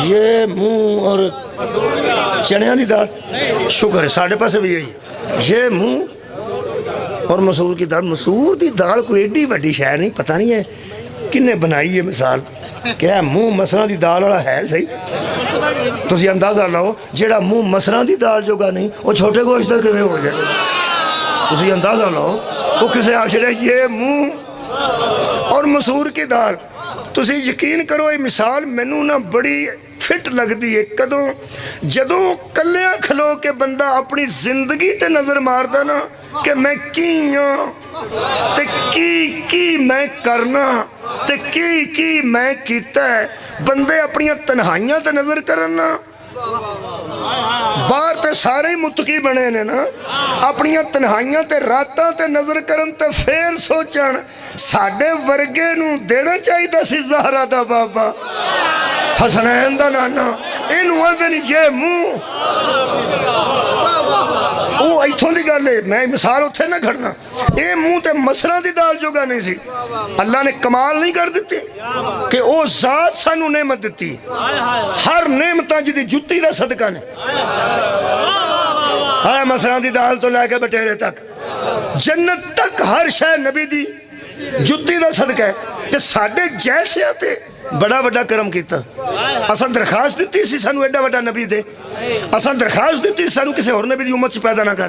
یہ منہ اور چنیاں دی دال، شکر ہے ساڑھے پاسے بھی یہی، یہ منہ اور مسور کی دال۔ مسور دی دال کوئی ایڈی وڈی شے نہیں، پتہ نہیں ہے کنے بنائی ہے مثال، کیا منہ مسراں دی دال والا ہے صحیح؟ تسی اندازہ لاؤ جیڑا منہ مسراں دی دال جوگا نہیں وہ چھوٹے گوشت دا کیویں ہو جائے؟ تسی اندازہ لاؤ وہ کسے آخر ہے یہ منہ اور مسور کی دال۔ تسی یقین کرو یہ مثال مینوں نہ بڑی فٹ لگ دی ہے کدوں جدوں کلیاں کھلو کے بندہ اپنی زندگی تے نظر ماردا نا کہ میں کی ہاں تے کی میں کرنا تے کی میں کیتا ہے۔ بندے اپنی تنہائیاں تے نظر کرنا، باہر تے سارے ہی متقی بنے نے نا، اپنی تنہائیاں تے راتاں تے نظر کرن تے پھر سوچن ساڈے ورگے نو دینا چاہیے سی زہرا دا بابا حسنین دا نانا، انہوں آندے یہ منہ وہ ایتھوں دی گل ہے، میں مثال اتھے نہ کھڑنا، اے منہ تے مسراں دی دال جوگا نہیں سی۔ اللہ نے کمال نہیں کر دیتی کہ او ذات سانو نعمت دیتی، ہر نعمتاں جدی جتی دا صدقہ نے، ہاں مسراں دی دال تو لے کے بٹیرے تک جنت تک ہر شے نبی دی جتی دا صدقہ ہے۔ تے ساڈے جیسے آتے بڑا بڑا کرم کیتا، اساں درخواست دیتی سی سانو ایڈا بڑا نبی دے، اساں درخواست دیتی سانو کسی اور نبی دی امت سے پیدا نہ کر،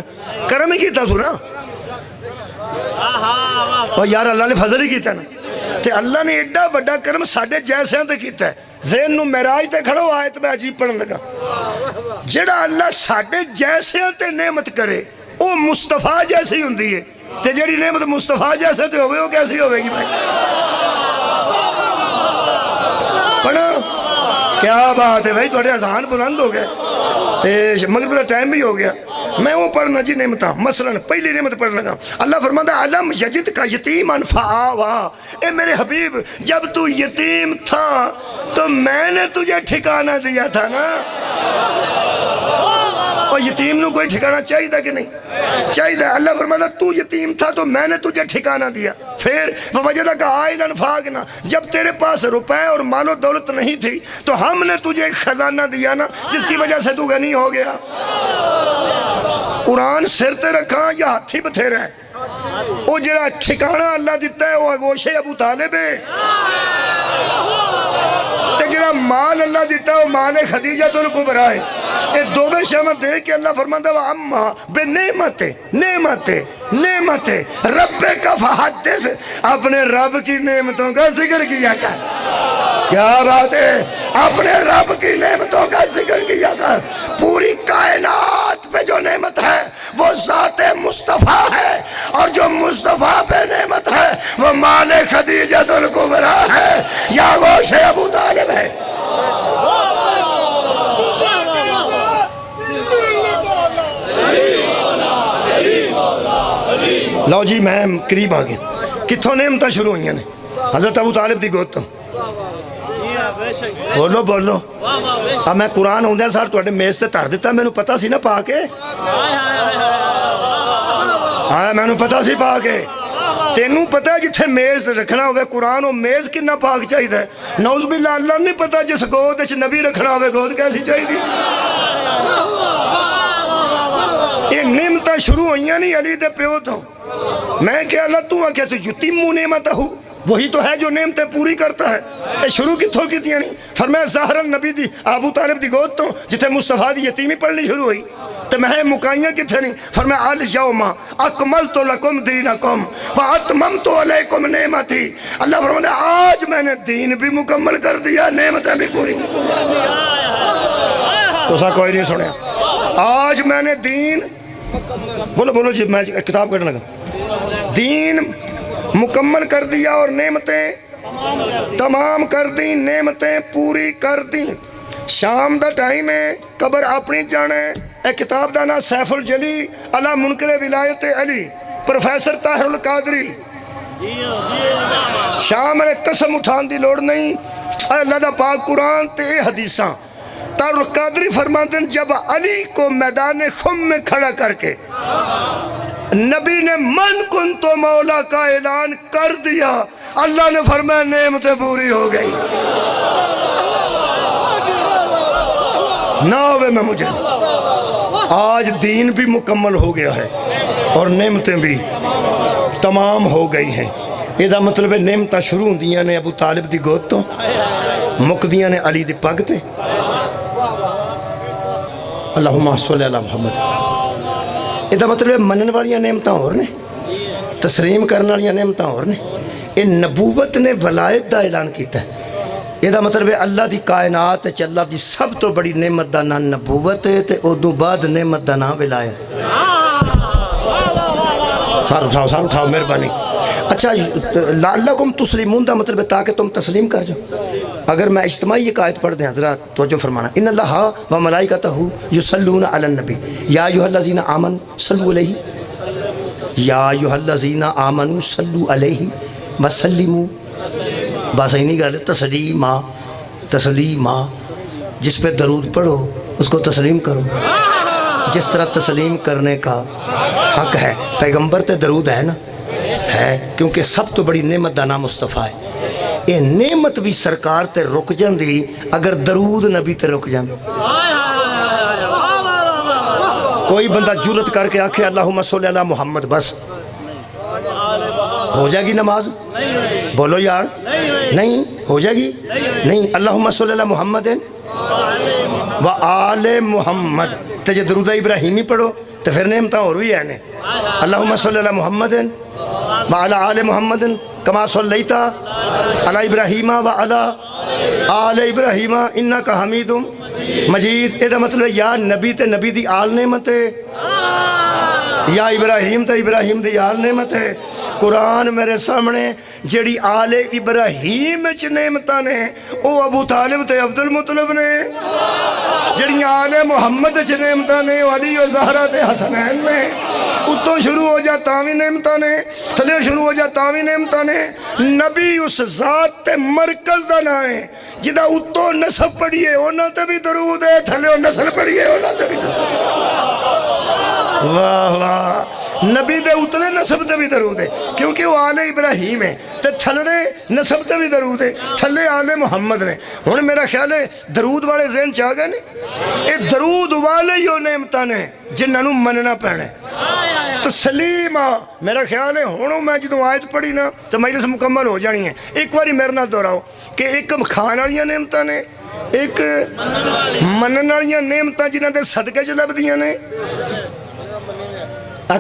کرم ہی کیتا سو نا، اور یار اللہ نے فضل ہی کیتا نا، تے اللہ نے ایڈا بڑا کرم ساڈے جیسے تے کیتا ہے۔ ذہن نو معراج تے کھڑو آیت میں عجیب پڑھن لگا، جڑا اللہ ساڈے جیسے تے نعمت کرے وہ مصطفیٰ جیسی ہوندی ہے، تے جڑی نعمت مصطفیٰ جیسے تے ہوئے وہ کیسی ہوئے گی بھائی؟ پڑھا کیا بات ہے بھائی، تھوڑے اذان بلند ہو گئے تے مغرب کا ٹائم بھی ہو گیا۔ میں وہ پڑھنا جی نعمتاں، مثلا پہلی نعمت پڑھنے لگا، اللہ فرماتا ہے علم یجد کا یتیما فآوا، اے میرے حبیب جب تو یتیم تھا تو میں نے تجھے ٹھکانہ دیا تھا نا۔ اور یتیم نو کوئی ٹھکانہ چاہیے تھا کہ نہیں چاہیے؟ اللہ فرماتا تو یتیم تھا تو میں نے تجھے ٹھکانہ دیا۔ پھر وجدہ کا عائلا فاغنا، جب تیرے پاس روپے اور مال و دولت نہیں تھی تو ہم نے تجھے ایک خزانہ دیا نا جس کی وجہ سے تو غنی ہو گیا۔ قرآن سر تے رکھا یا ہاتھی بتھیرا ہے، وہ جڑا ٹھکانہ اللہ دیتا ہے وہ اگوش ابو طالب ہے، تے جڑا مال اللہ دیتا ہے وہ مال خدیجہ الکبریٰ ہے۔ یہ دو بے شامت دے کہ اللہ فرماتا ہے وَأَمَّا نعمت رب کا فحدث، اپنے رب کی نعمتوں کا ذکر کیا کر۔ کیا بات ہے، اپنے رب کی نعمتوں کا ذکر کیا کر۔ پوری کائنات پہ جو نعمت ہے وہ ذات مصطفیٰ ہے، اور جو مصطفیٰ پہ نعمت ہے وہ مال خدیجۃ الکبریٰ ہے یا گوش ابو طالب ہے۔ لو جی میں قریب آگے، کتھوں نعمتیں شروع ہوئی ہیں؟ حضرت ابو طالب دی گود تو بولو بولو۔ اب میں قرآن ہوندے سار تو میز تے تر دیتا، میں نو پتا سی نا پا کے، ہاں میں نو پتا سی پا کے۔ تینوں پتا جتھے میز رکھنا ہوئے قرآن، وہ میز کنا پاک چاہیے ہے؟ نعوذ باللہ اللہ نہیں پتا جس گود وچ نبی رکھنا ہوئے گود کیسی چاہیے؟ یہ نعمتیں شروع ہوئیاں نہیں علی دے پیو تو۔ میں کہ اللہ تو آکھے تو یتیمو نعمتہ، وہی تو ہے جو نعمتیں پوری کرتا ہے۔ یہ شروع کتھوں کی تھی نہیں؟ فرمایا ظاہراً نبی دی ابو طالب دی گود تو جتھے مصطفیٰ دی یتیمی پڑھنی شروع ہوئی، تو میں مکائیاں کتھے نہیں؟ فرمایا الیوم اکملت لکم دینکم واتممت علیکم نعمتی۔ اللہ فرمایا آج میں نے دین بھی مکمل کر دیا، نعمتیں بھی پوری۔ تو سا کوئی نہیں سنے، آج میں نے دین، بولو بولو جی، میں کتاب کرنے لگا، دین مکمل کر دیا اور نعمتیں تمام کر دیں، نعمتیں پوری کر دیں۔ شام دا ٹائم ہے، قبر اپنی جانے۔ ایک کتاب دا نا سیف الجلی علی منکر ولایت علی، پروفیسر طاہر القادری۔ شام میں قسم اٹھان دی لوڑ نہیں، اللہ دا پاک قرآن تے حدیثاں۔ طاہر القادری فرماتے ہیں جب علی کو میدان خم میں کھڑا کر کے نبی نے من کن تو مولا کا اعلان کر دیا، اللہ نے فرمایا نعمتیں پوری ہو گئی۔ نہ ہوئے میں مجھے، آج دین بھی مکمل ہو گیا ہے اور نعمتیں بھی تمام ہو گئی ہیں۔ یہ مطلب ہے نعمتیں شروع ہوندیاں نے ابو طالب دی گود تو، مکدیاں نے علی دی پگ تے۔ اللہم صلی علی محمد۔ یہ مطلب ہے منن والیاں نعمتاں اور نے، تسلیم کرنے والیاں نعمتاں اور نے۔ یہ نبوت نے ولایت دا اعلان کیتا ہے۔ یہ مطلب ہے اللہ دی کائنات ہے، اللہ دی سب تو بڑی نعمت دا نام نبوت ہے، تے ادو بعد نعمت دا نام ولایت۔ سار اٹھاؤ مہربانی۔ اچھا لعلکم تسلیمون دا مطلب ہے تاکہ تم تسلیم کر جاؤ۔ اگر میں اجتماعی ایک آیت پڑھ دیں حضرات توجہ فرمانا، ان اللہ و ملائکتہ یصلون علی النبی یا ایھا الذین آمنوا صلوا علیہ یا ایھا الذین آمنوا صلوا علیہ وسلموا، بس ہی نہیں گل، تسلیمہ تسلیمہ، جس پہ درود پڑھو اس کو تسلیم کرو، جس طرح تسلیم کرنے کا حق ہے۔ پیغمبر تے درود ہے نا، ہے، کیونکہ سب تو بڑی نعمت دا نام مصطفیٰ ہے۔ یہ نعمت بھی سرکار تے رک جاندی اگر درود نبی تے رک جاندی۔ کوئی بندہ جرت کر کے آکھے اللہم صلی علی محمد، بس ہو جائے گی نماز؟ بولو یار، نہیں ہو جائے گی؟ نہیں، اللہم صلی علی محمد و آل محمد، تے جے درود ابراہیمی پڑھو تو پھر نعمتاں اور بھی ہیں۔ اللہم صلی علی محمد و علی آل محمد کما صلیت علی ابراہیم و علی آل ابراہیم انکا حمید مجید۔ یہ مطلب یا نبی تے نبی دی آل نعمت ہے، یا ابراہیم تے ابراہیم دی آل نعمت ہے۔ قرآن میرے سامنے جیڑی آل ابراہیم چ نعمتاں نے او ابو طالب تے عبد المطلب نے، جڑی آل محمد چ نعمتاں نے او علی و زہرا تے حسنین نے۔ اتوں شروع ہو جا تاوی نعمتاں نے، تھلے شروع ہو جا تاوی نعمتاں نے۔ نبی اس ذات تے مرکز دا نام ہے جدہ اتوں نسب پڑھیے انہاں تے بھی درود ہے، تھلے نسل پڑھیے انہاں تے بھی درود ہے۔ واہ واہ، نبی دے اتنے نسب تے بھی درود ہے کیونکہ وہ آل ابراہیم ہے، تے تھلڑے نسب تے بھی درود ہے، تھلے آل محمد نے۔ ہن میرا خیال ہے درود والے ذہن چاہ گئے نہیں، اے درود والے ہی نعمتاں نے جنہاں نوں مننا پینا ہے۔ تسلیمہ میرا خیال ہے ہنوں میں جدوں آیت پڑھی نا تو مجلس مکمل ہو جانی ہے۔ ایک باری میرے نال دہراؤ کہ ایک کھان والیاں نعمتاں نے، ایک منن والیاں نعمتاں جنہاں دے صدقے چ لبدیاں نے۔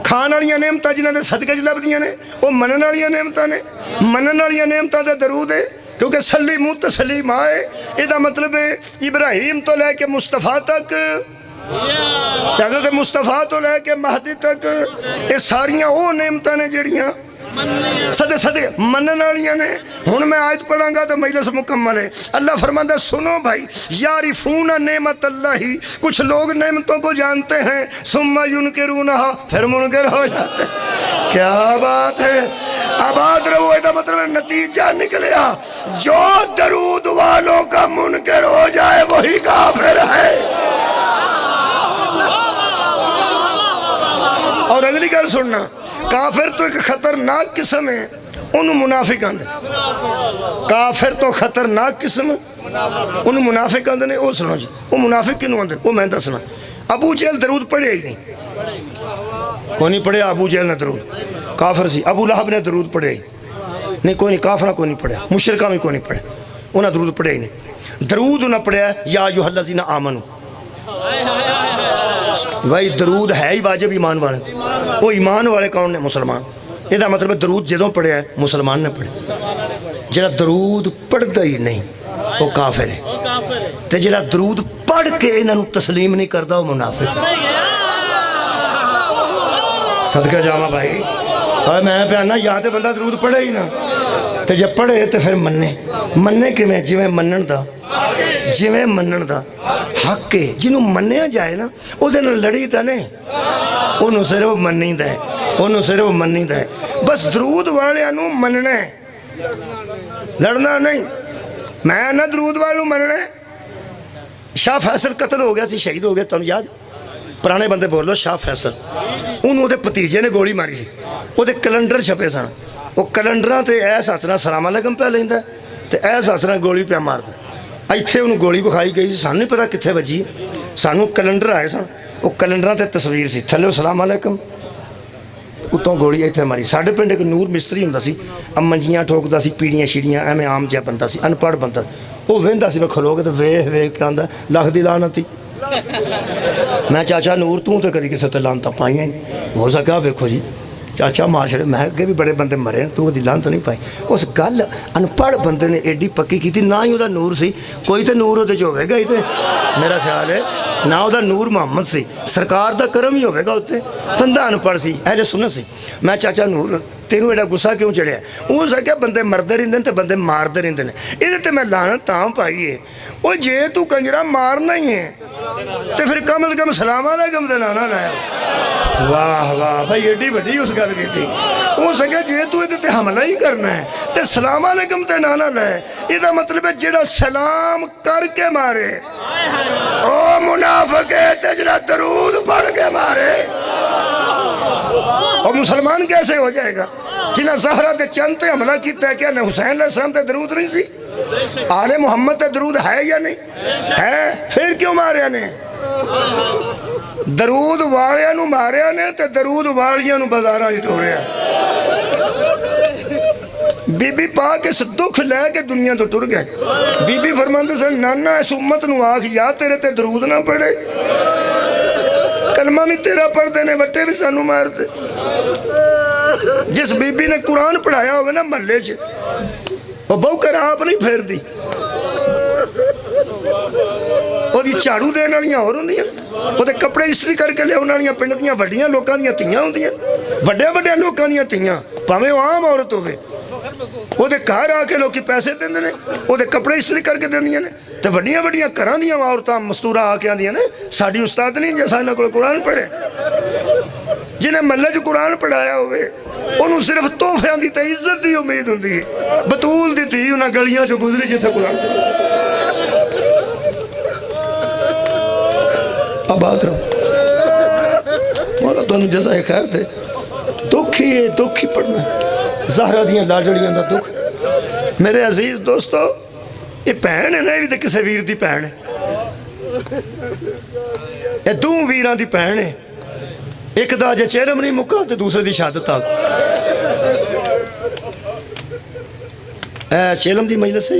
کھان والیاں نعمتاں جنہاں دے صدقے چ لبدیاں نے وہ منن والیاں نعمتاں نے۔ منن والیاں نعمتاں دے درود ہے کیونکہ سلیمو تسلیم آئے یہ مطلب ہے ابراہیم تو لے کے مصطفیٰ تک، حضرت مصطفیٰ تو لے کے مہدی تک، یہ ساریاں وہ نعمتاں نے جڑیاں صدے صدے منن والیاں نے۔ ہن میں آیت پڑھاں گا تو مجلس مکمل ہے۔ اللہ فرماتا ہے سنو بھائی، یعرفون نعمت اللہ، کچھ لوگ نعمتوں کو جانتے ہیں، ثم ینکرونہا، پھر منکر ہو جاتے ہیں۔ کیا بات ہے، آباد رہو، یہ مطلب نتیجہ نکلیا جو درود والوں کا منکر ہو جائے وہی کافر ہے۔ اور اگلی گل سننا، کافر تو ایک خطرناک قسم ہے، انہوں منافق آندے۔ کافر تو خطرناک قسم ہے، انہوں منافق آندے نے۔ وہ سنو جی، وہ منافق کنوں آندے، وہ میں دسنا۔ ابو جہل درود پڑھے ہی نہیں، کوئی نہیں پڑھیا ابو جہل نے درود، کافر سی۔ ابو لہب نے درود پڑھے ہی نہیں، کوئی نہیں، کافرہ کوئی نہیں پڑھیا، مشرکہ میں کوئی نہیں پڑھے، انہوں نے درود پڑھے ہی نہیں۔ درود انہوں نے پڑھیا ہے یا ایھا الذین آمنوا، بھائی درود ہے ہی واجب ایمان والے، وہ ایمان والے کون نے؟ مسلمان۔ یہ مطلب درود جدوں پڑھیا ہے مسلمان نے پڑھے، جڑا درود پڑھدا ہی نہیں وہ کافر ہے، تے جڑا درود پڑھ کے انہوں تسلیم نہیں کردا وہ منافق۔ صدقہ جاواں بھائی، اور میں پیانا یا تے بندہ درود پڑھے ہی نہ، تے جب پڑھے تے پھر مننے کیویں؟ جویں منن دا حق ہے، جنہوں منیا جائے نا او دے نال لڑی تا نہیں، انہوں صرف منی دا ہے، انہوں صرف منی دا ہے۔ بس درود والے انہوں مننا ہے، لڑنا نہیں۔ میں نہ درود والوں مننا ہے۔ شاہ فیصل قتل ہو گیا سی، شہید ہو گیا، تم یاد؟ پرانے بندے بول لو، شاہ فیصل، انہوں دے پتیجے نے گولی ماری سی، وہ دے کلنڈر چھپے سن، وہ کلنڈراں تے ایس ہاتھ نال سلام علیکم پہ لیندا تے ایس ہاتھ نال گولی پہ ماردا۔ ایتھے انہوں گولی بکھائی گئی، سانوں نہیں پتا کتھے وجی، سانوں کلنڈر آئے سن، وہ کلنڈراں تے تصویر سی، تھلے سلام علیکم، اتوں گولی ایتھے ماری۔ ساڈے پنڈ ایک نور مستری ہوندا سی، منجیاں ٹھوکدا سی، پیڑیاں شیڑیاں، ایویں عام جہا بندہ سی، ان پڑھ بندہ، وہ ویندا سی، میں کھلو کے تے ویکھ کے آندا لکھ دی لعنت ہی۔ میں چاچا نور تو کدی کسے تے لعنتاں پائیاں نہیں، ہو سکا ویکھو جی چاچا معاشرے میں اگے بھی بڑے بندے مرے، تو کدی لعنت نہیں پائی۔ اس گل ان پڑھ بندے نے ایڈی پکی کی، نہ ہی وہ نور سی، کوئی تو نور وہ ہوے گا ہی، تے میرا خیال ہے نہ وہ نور محمد سی، سرکار دا کرم ہی ہوے گا اتنے، بندہ ان پڑھ سی، اہل سنت سی۔ میں چاچا نور تینوں ایڈا غصہ کیوں چڑھیا؟ وہ سکیا بندے مردے رہندے تے بندے ماردے رہندے نے، یہ تے میں لعنت تاں پائی ہے۔ وہ جے تو کنجرا مارنا ہی ہے تے پھر کم از کم سلام علیکم تے نانا لایا۔ واہ واہ بھائی، ایڈی بڑی اس گل کی تھی۔ وہ سکیا جے تو یہ تے حملہ ہی کرنا ہے تے سلام علیکم تے نانا لائے، یہ مطلب ہے جڑا سلام کر کے مارے او منافق ہے، تے جڑا درود پڑھ کے مارے اور مسلمان کیسے ہو جائے گا؟ جنہاں زہرہ دے چند تے حملہ کیتا ہے، کیا نہ حسین علیہ السلام تے درود نہیں سی؟ آل محمد تے درود ہے یا نہیں ہے؟ پھر کیوں ماریا نے؟ درود والیاں نو ماریا نے تے درود والیاں نو بازاراں وچ ٹوریا۔ بی بی پاک اس دکھ لے کے دنیا تو ٹر گئے۔ بی بی فرماندے سن نانا اس امت نو آکھ یا تیرے تے درود نہ پڑھے، کلمہ بھی تیرا پڑھ دینے بٹے بھی سانو مار دے۔ جس بی بی نے قرآن پڑھایا ہوئے نا محلے چ، وہ بہو کر آپ نہیں پھیر دی، وہ دی چاڑو دین والیاں اور ہوندیاں، وہ دے کپڑے استری کر کے لے انہاں والیاں پنڈ دیاں وڈیاں لوکاں دیاں تیاں ہوندیاں، وڈے وڈے لوکاں دیاں تیاں، پاویں وہ عام عورت ہوے، وہ دے گھر آ کے لوکی پیسے دیندے نے، وہ دے کپڑے استری کر کے دیندیاں نے، تے وڈیاں وڈیاں گھراں دیاں عورتاں مستورہ آ کے آندیاں نے ساڈی استاد نہیں جیسا انہاں کول قرآن پڑھے۔ جنہیں محلے جو قرآن پڑھایا ہوئے انہوں صرف تحفیاں دی تے عزت دی امید ہوندی ہے۔ بطول دی تھی انہاں گلیاں جو گزری جتھے قرآن پڑھا۔ آباد رہو، مولا تانوں جزائے خیر دے۔ دکھ ہی پڑھنا، زہرہ دیاں لاڈڑیاں دا دکھ۔ میرے عزیز دوستو، یہ بہن ہے نا، یہ تے کسے ویر دی بہن ہے، یہ دو ویراں دی بہن ہے، ایک دا جے چہرم نہیں مکا تے دوسرے دی شہادت آ۔ چہلم دی مجلس ہے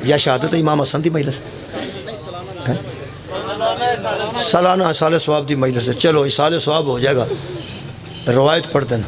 یا شہادت امام حسن دی مجلس ہے؟ سالانہ اصال ثواب دی مجلس ہے۔ چلو اصال ثواب ہو جائے گا، روایت پڑھ دینا۔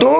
2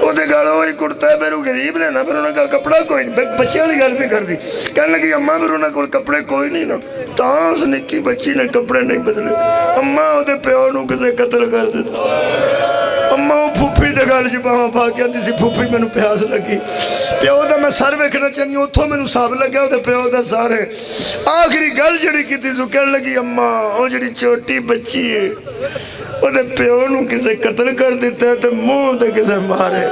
ਉਹਦੇ ਗਲ ਉਹੀ ਕੁੜਤਾ ਹੈ, ਫਿਰ ਉਹ ਗਰੀਬ ਨੇ ਨਾ, ਫਿਰ ਉਹਨਾਂ ਕੋਲ ਕੱਪੜਾ ਕੋਈ ਨਹੀਂ। ਬੱਚਿਆਂ ਦੀ ਗੱਲ ਵੀ ਕਰਦੀ। ਕਹਿਣ ਲੱਗੀ ਅੰਮਾ ਫਿਰ ਉਹਨਾਂ ਕੋਲ ਕੱਪੜੇ ਕੋਈ ਨਹੀਂ ਨਾ, ਤਾਂ ਉਸ ਨਿੱਕੀ ਬੱਚੀ ਨੇ ਕੱਪੜੇ ਨਹੀਂ ਬਦਲੇ। ਅੰਮਾ ਉਹਦੇ ਪਿਓ ਨੂੰ ਕਿਸੇ ਕਤਲ ਕਰ ਦਿੱਤਾ। ਅੰਮਾ ਉਹ ਫੁੱਫੀ ਦੇ ਗੱਲ 'ਚ ਬਾਹਾਂ ਪਾ ਕੇ ਆਂਦੀ ਸੀ ਫੁੱਫੀ ਮੈਨੂੰ ਪਿਆਸ ਲੱਗੀ, ਪਿਓ ਦਾ ਮੈਂ ਸਰ ਵੇਖਣਾ ਚਾਹੁੰਦੀ, ਉੱਥੋਂ ਮੈਨੂੰ ਸਾਬ ਲੱਗਿਆ ਉਹਦੇ ਪਿਓ ਦਾ ਸਰ ਹੈ। ਆਖਰੀ ਗੱਲ ਜਿਹੜੀ ਕੀਤੀ ਸੀ ਕਹਿਣ ਲੱਗੀ ਅੰਮਾ ਉਹ ਜਿਹੜੀ ਛੋਟੀ ਬੱਚੀ ਹੈ ਉਹਦੇ ਪਿਓ ਨੂੰ ਕਿਸੇ ਕਤਲ ਕਰ ਦਿੱਤਾ ਤੇ ਮੂੰਹ ਤੇ ਕਿਸੇ ਮਾਰੇ।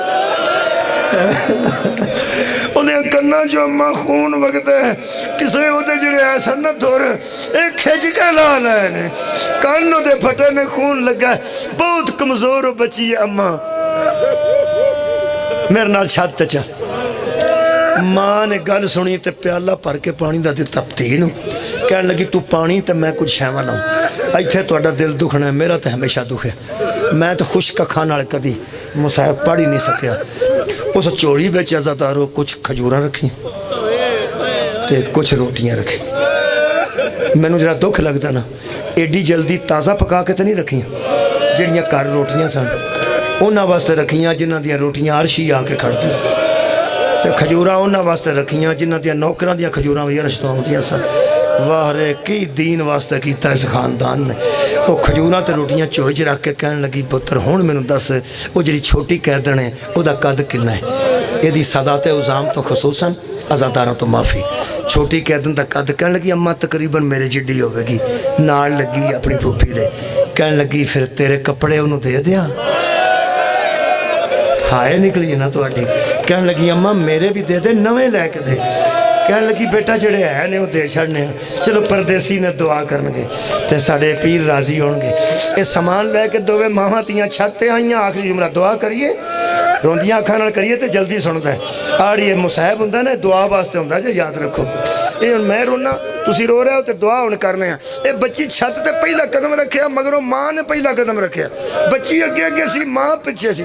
ਉਹਦੇ ਕੰਨਾਂ 'ਚੋਂ ਅੰਮਾ ਖੂਨ ਵਗਦਾ ਹੈ, ਕਿਸੇ ਉਹਦੇ ਜਿਹੜੇ ਐ ਸਨ ਨਾ ਧੁਰ ਇਹ ਖਿੱਚ ਕੇ ਲਾ ਲਏ ਨੇ, ਕੰਨ ਉਹਦੇ ਫਟੇ ਨੇ, ਖੂਨ ਲੱਗਾ, ਬਹੁਤ ਕਮਜ਼ੋਰ ਉਹ ਬੱਚੀ ਹੈ। ਅੰਮਾ ਮੇਰੇ ਨਾਲ ਛੱਤ ਤੇ ਚੱਲ। ਮਾਂ ਨੇ ਗੱਲ ਸੁਣੀ ਤੇ ਪਿਆਲਾ ਭਰ ਕੇ ਪਾਣੀ ਦਾ ਦਿੱਤਾ ਧੀ ਨੂੰ। ਕਹਿਣ ਲੱਗੀ ਤੂੰ ਪਾਣੀ ਤੇ ਮੈਂ ਕੁਝ ਛਾਵਾਂ ਲਾਉਂ, ਇੱਥੇ ਤੁਹਾਡਾ ਦਿਲ ਦੁਖਣਾ, ਮੇਰਾ ਤਾਂ ਹਮੇਸ਼ਾ ਦੁੱਖ ਹੈ। ਮੈਂ ਤਾਂ ਖੁਸ਼ਕ ਅੱਖਾਂ ਨਾਲ ਕਦੀ ਮੁਸਾਹਿਬ ਪੜ੍ਹ ਹੀ ਨਹੀਂ ਸਕਿਆ। ਉਸ ਝੋਲੀ ਵਿੱਚ ਅਜ਼ਾਦਾਰੋ ਕੁਝ ਖਜੂਰਾਂ ਰੱਖੀ ਤੇ ਕੁਝ ਰੋਟੀਆਂ ਰੱਖੀ। ਮੈਨੂੰ ਜਿਹੜਾ ਦੁੱਖ ਲੱਗਦਾ ਨਾ ਐਡੀ ਜਲਦੀ ਤਾਜ਼ਾ ਪਕਾ ਕੇ ਤਾਂ ਨਹੀਂ ਰੱਖੀਆਂ, ਜਿਹੜੀਆਂ ਘਰ ਰੋਟੀਆਂ ਸਨ ਉਹਨਾਂ ਵਾਸਤੇ ਰੱਖੀਆਂ ਜਿਨ੍ਹਾਂ ਦੀਆਂ ਰੋਟੀਆਂ ਅਰਸ਼ੀ ਆ ਕੇ ਖੜਦੇ ਸੀ, ਤੇ ਖਜੂਰਾਂ ਉਹਨਾਂ ਵਾਸਤੇ ਰੱਖੀਆਂ ਜਿਨ੍ਹਾਂ ਦੀਆਂ ਨੌਕਰਾਂ ਦੀਆਂ ਖਜੂਰਾਂ ਵੀ ਅਰਸ਼ ਤੋਂ ਆਉਂਦੀਆਂ ਸਨ। ਵਾਹ ਰੇ ਕੀ ਦੀਨ ਵਾਸਤੇ ਕੀਤਾ ਇਸ ਖਾਨਦਾਨ ਨੇ। ਉਹ ਖਜੂਰਾਂ ਤੇ ਰੋਟੀਆਂ ਝੋਲੇ 'ਚ ਰੱਖ ਕੇ ਕਹਿਣ ਲੱਗੀ ਪੁੱਤਰ ਹੁਣ ਮੈਨੂੰ ਦੱਸ ਉਹ ਜਿਹੜੀ ਛੋਟੀ ਕੈਦਣ ਹੈ ਉਹਦਾ ਕੱਦ ਕਿੰਨਾ ਹੈ? ਇਹਦੀ ਸਜ਼ਾ ਤੇ ਇਲਜ਼ਾਮ ਤੋਂ ਖਸੂਸਨ ਅਜ਼ਾਦਾਰਾਂ ਤੋਂ ਮਾਫੀ। ਛੋਟੀ ਕੈਦਨ ਦਾ ਕੱਦ ਕਹਿਣ ਲੱਗੀ ਅੰਮਾ ਤਕਰੀਬਨ ਮੇਰੇ ਜਿੱਡੀ ਹੋਵੇਗੀ। ਨਾਲ ਲੱਗੀ ਆਪਣੀ ਫੁੱਫੀ ਦੇ, ਕਹਿਣ ਲੱਗੀ ਫਿਰ ਤੇਰੇ ਕੱਪੜੇ ਉਹਨੂੰ ਦੇ ਦਿਆਂ। ਹਾਏ ਨਿਕਲੀ ਨਾ ਤੁਹਾਡੀ। ਕਹਿਣ ਲੱਗੀ ਅੰਮਾ ਮੇਰੇ ਵੀ ਦੇ ਦੇ, ਨਵੇਂ ਲੈ ਕੇ ਦੇ। ਕਹਿਣ ਲੱਗੀ ਬੇਟਾ ਜਿਹੜੇ ਹੈ ਨੇ ਉਹ ਦੇ ਛੱਡਨੇ ਆ। ਚਲੋ ਪਰਦੇਸੀ ਨੇ ਦੁਆ ਕਰਨਗੇ ਤੇ ਸਾਡੇ ਪੀਰ ਰਾਜ਼ੀ ਹੋਣਗੇ। ਇਹ ਸਮਾਨ ਲੈ ਕੇ ਦੋਵੇਂ ਮਾਵਾਂ ਧੀਆਂ ਛੱਤ ਤੇ ਆਈਆਂ। ਆਖਰੀ ਜੁਮਲਾ ਦੁਆ ਕਰੀਏ, ਰੋਂਦੀਆਂ ਅੱਖਾਂ ਨਾਲ ਕਰੀਏ ਤੇ ਜਲਦੀ ਸੁਣਦਾ ਹੈ। ਆੜੀ ਇਹ ਮੁਸਾਹਿਬ ਹੁੰਦਾ ਨਾ ਦੁਆ ਵਾਸਤੇ ਹੁੰਦਾ ਜੇ ਯਾਦ ਰੱਖੋ। ਇਹ ਹੁਣ ਮੈਂ ਰੋਣਾ ਤੁਸੀਂ ਰੋ ਰਹੇ ਹੋ ਤੇ ਦੁਆ ਹੁਣ ਕਰਨੇ ਆ। ਇਹ ਬੱਚੀ ਛੱਤ ਤੇ ਪਹਿਲਾ ਕਦਮ ਰੱਖਿਆ, ਮਗਰੋਂ ਮਾਂ ਨੇ ਪਹਿਲਾ ਕਦਮ ਰੱਖਿਆ। ਬੱਚੀ ਅੱਗੇ ਅੱਗੇ ਸੀ, ਮਾਂ ਪਿੱਛੇ ਸੀ।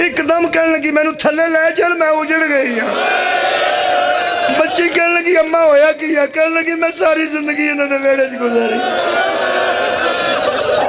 ਇੱਕਦਮ ਕਹਿਣ ਲੱਗੀ ਮੈਨੂੰ ਥੱਲੇ ਲੈ ਚੱਲ ਮੈਂ ਉਜੜ ਗਈ ਹਾਂ। ਬੱਚੀ ਕਹਿਣ ਲੱਗੀ ਅੰਮਾ ਹੋਇਆ ਕੀ ਆ? ਕਹਿਣ ਲੱਗੀ ਮੈਂ ਸਾਰੀ ਜ਼ਿੰਦਗੀ ਇਹਨਾਂ ਦੇ ਵਿਹੜੇ 'ਚ ਗੁਜ਼ਾਰੀ,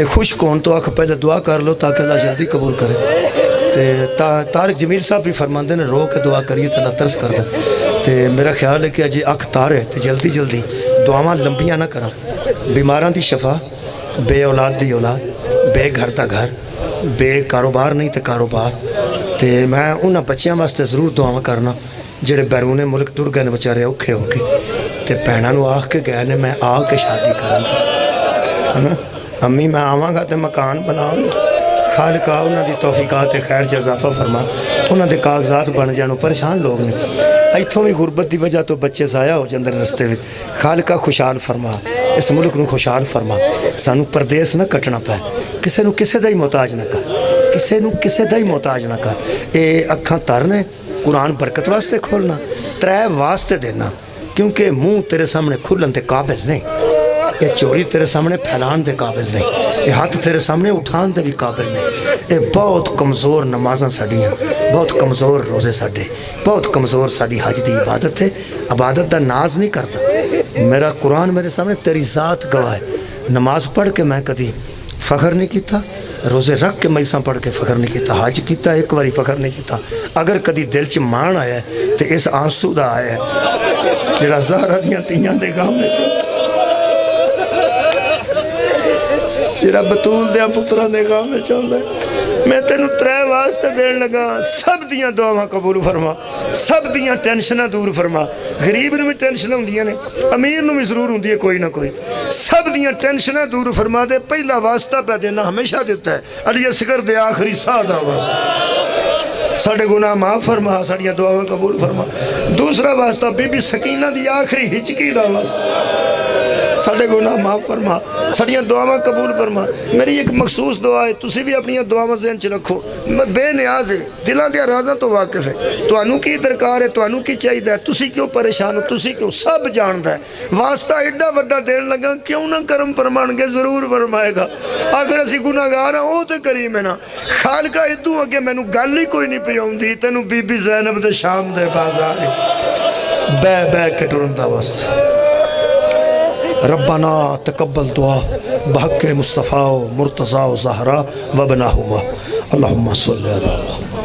تے خشک ہون تو آکھ پہلے دعا کر لو تاکہ اللہ جلدی قبول کرے. تے طارق جمیل صاحب بھی فرماندے نے رو کے دعا کریے تے اللہ ترس کر دے. تے میرا خیال ہے کہ اجے اکھ تارے تے جلدی جلدی دعاواں لمبیاں نہ کراں. بیماراں دی شفا، بے اولاد دی اولاد، بے گھر دا گھر، بے کاروبار نہیں تے کاروبار. تے میں انہاں بچیاں واسطے ضرور دعاواں کرنا جڑے بیرون ملک ٹر گئے نے بیچارے اوکھے ہو کے تے بھیناں نوں آکھ کے گئے نے میں آ کے شادی کراں گا، ہے نا. امی میں آواں گا تے مکان بناؤں گا. خالقہ انہاں دی توفیقات خیر چ اضافہ فرما. انہاں دے کاغذات بن جانو پریشان لوگ نے. ایتھوں بھی غربت دی وجہ تو بچے ضائع ہو جاندے رستے وچ. خالقہ خوشحال فرما، اس ملک نو خوشحال فرما. سانو پردیس نہ کٹنا پے، کسے نو کسے دا ہی محتاج نہ کر، کسے نو کسے دا ہی محتاج نہ کر. اے اکھاں ترنے قرآن برکت واسطے کھولنا، 3 واسطے دینا کیونکہ منہ تیرے سامنے کھلن دے قابل نہیں، یہ چوری تیرے سامنے پھیلان دے قابل نہیں، یہ ہاتھ تیرے سامنے اٹھان دے بھی قابل نہیں. یہ بہت کمزور نمازاں ساڈیاں، بہت کمزور روزے ساڈے، بہت کمزور ساڈی حج دی عبادت ہے. عبادت دا ناز نہیں کرتا. میرا قرآن میرے سامنے تیری ذات گواہ ہے. نماز پڑھ کے میں کدی فخر نہیں کیتا، روزے رکھ کے میساں پڑھ کے فخر نہیں کیتا، حج کیتا ایک باری فخر نہیں کیتا. اگر کدی دل چ مان آیا ہے تو اس آنسو دا آیا ہے جڑا زہرا دیاں تیاں دے گام میں، جڑا بطول دیا پتران دے گام میں چاہتا ہے. میں تینوں 3 واسطے دین لگا. سب دیاں دعاواں قبول فرما، سب دیاں ٹینشناں دور فرما. غریب نو بھی ٹینشن ہوندیاں نے، امیر نو بھی ضرور ہوندی ہے کوئی نہ کوئی. سب دیاں ٹینشناں دور فرما دے. پہلا واسطہ پہ دینا ہمیشہ دیتا ہے، علی اصغر دے آخری ساہ دا واسطہ. ساڑھے گناہ معاف فرما، ساڑھیاں دعاواں قبول فرما. دوسرا واسطہ بی بی سکینہ دی آخری ہچکی دا واسطہ، ساڑھے گناہ معاف فرما، ساڑھیاں دعاواں قبول فرما. میری ایک مخصوص دعا ہے، تسی بھی اپنی دعاواں ذہن چ رکھو. میں بے نیاز ہے، دلان دیا رازاں تو واقف ہے. توانوں کی درکار ہے، توانوں کی چاہیے ہے، تسی کیوں پریشان ہو، تسی کیوں، سب جانتا ہے. واسطہ ایڈا وڈا دین لگا کیوں نہ کرم فرمان گے، ضرور فرمائے گا. اگر اسی گناہگار ہیں وہ تو کریم ہے نا. خالقہ ادوں اگے مینوں گل ہی کوئی نہیں پئی آوندی. تینوں بی بی زینب دے شام دے بازار بے بے کے ٹرن دا واسطہ. ربنا تقبل دعا بحق مصطفیٰ و مرتضیٰ و زہرا و بناہما. اللہم صلی اللہ محمد.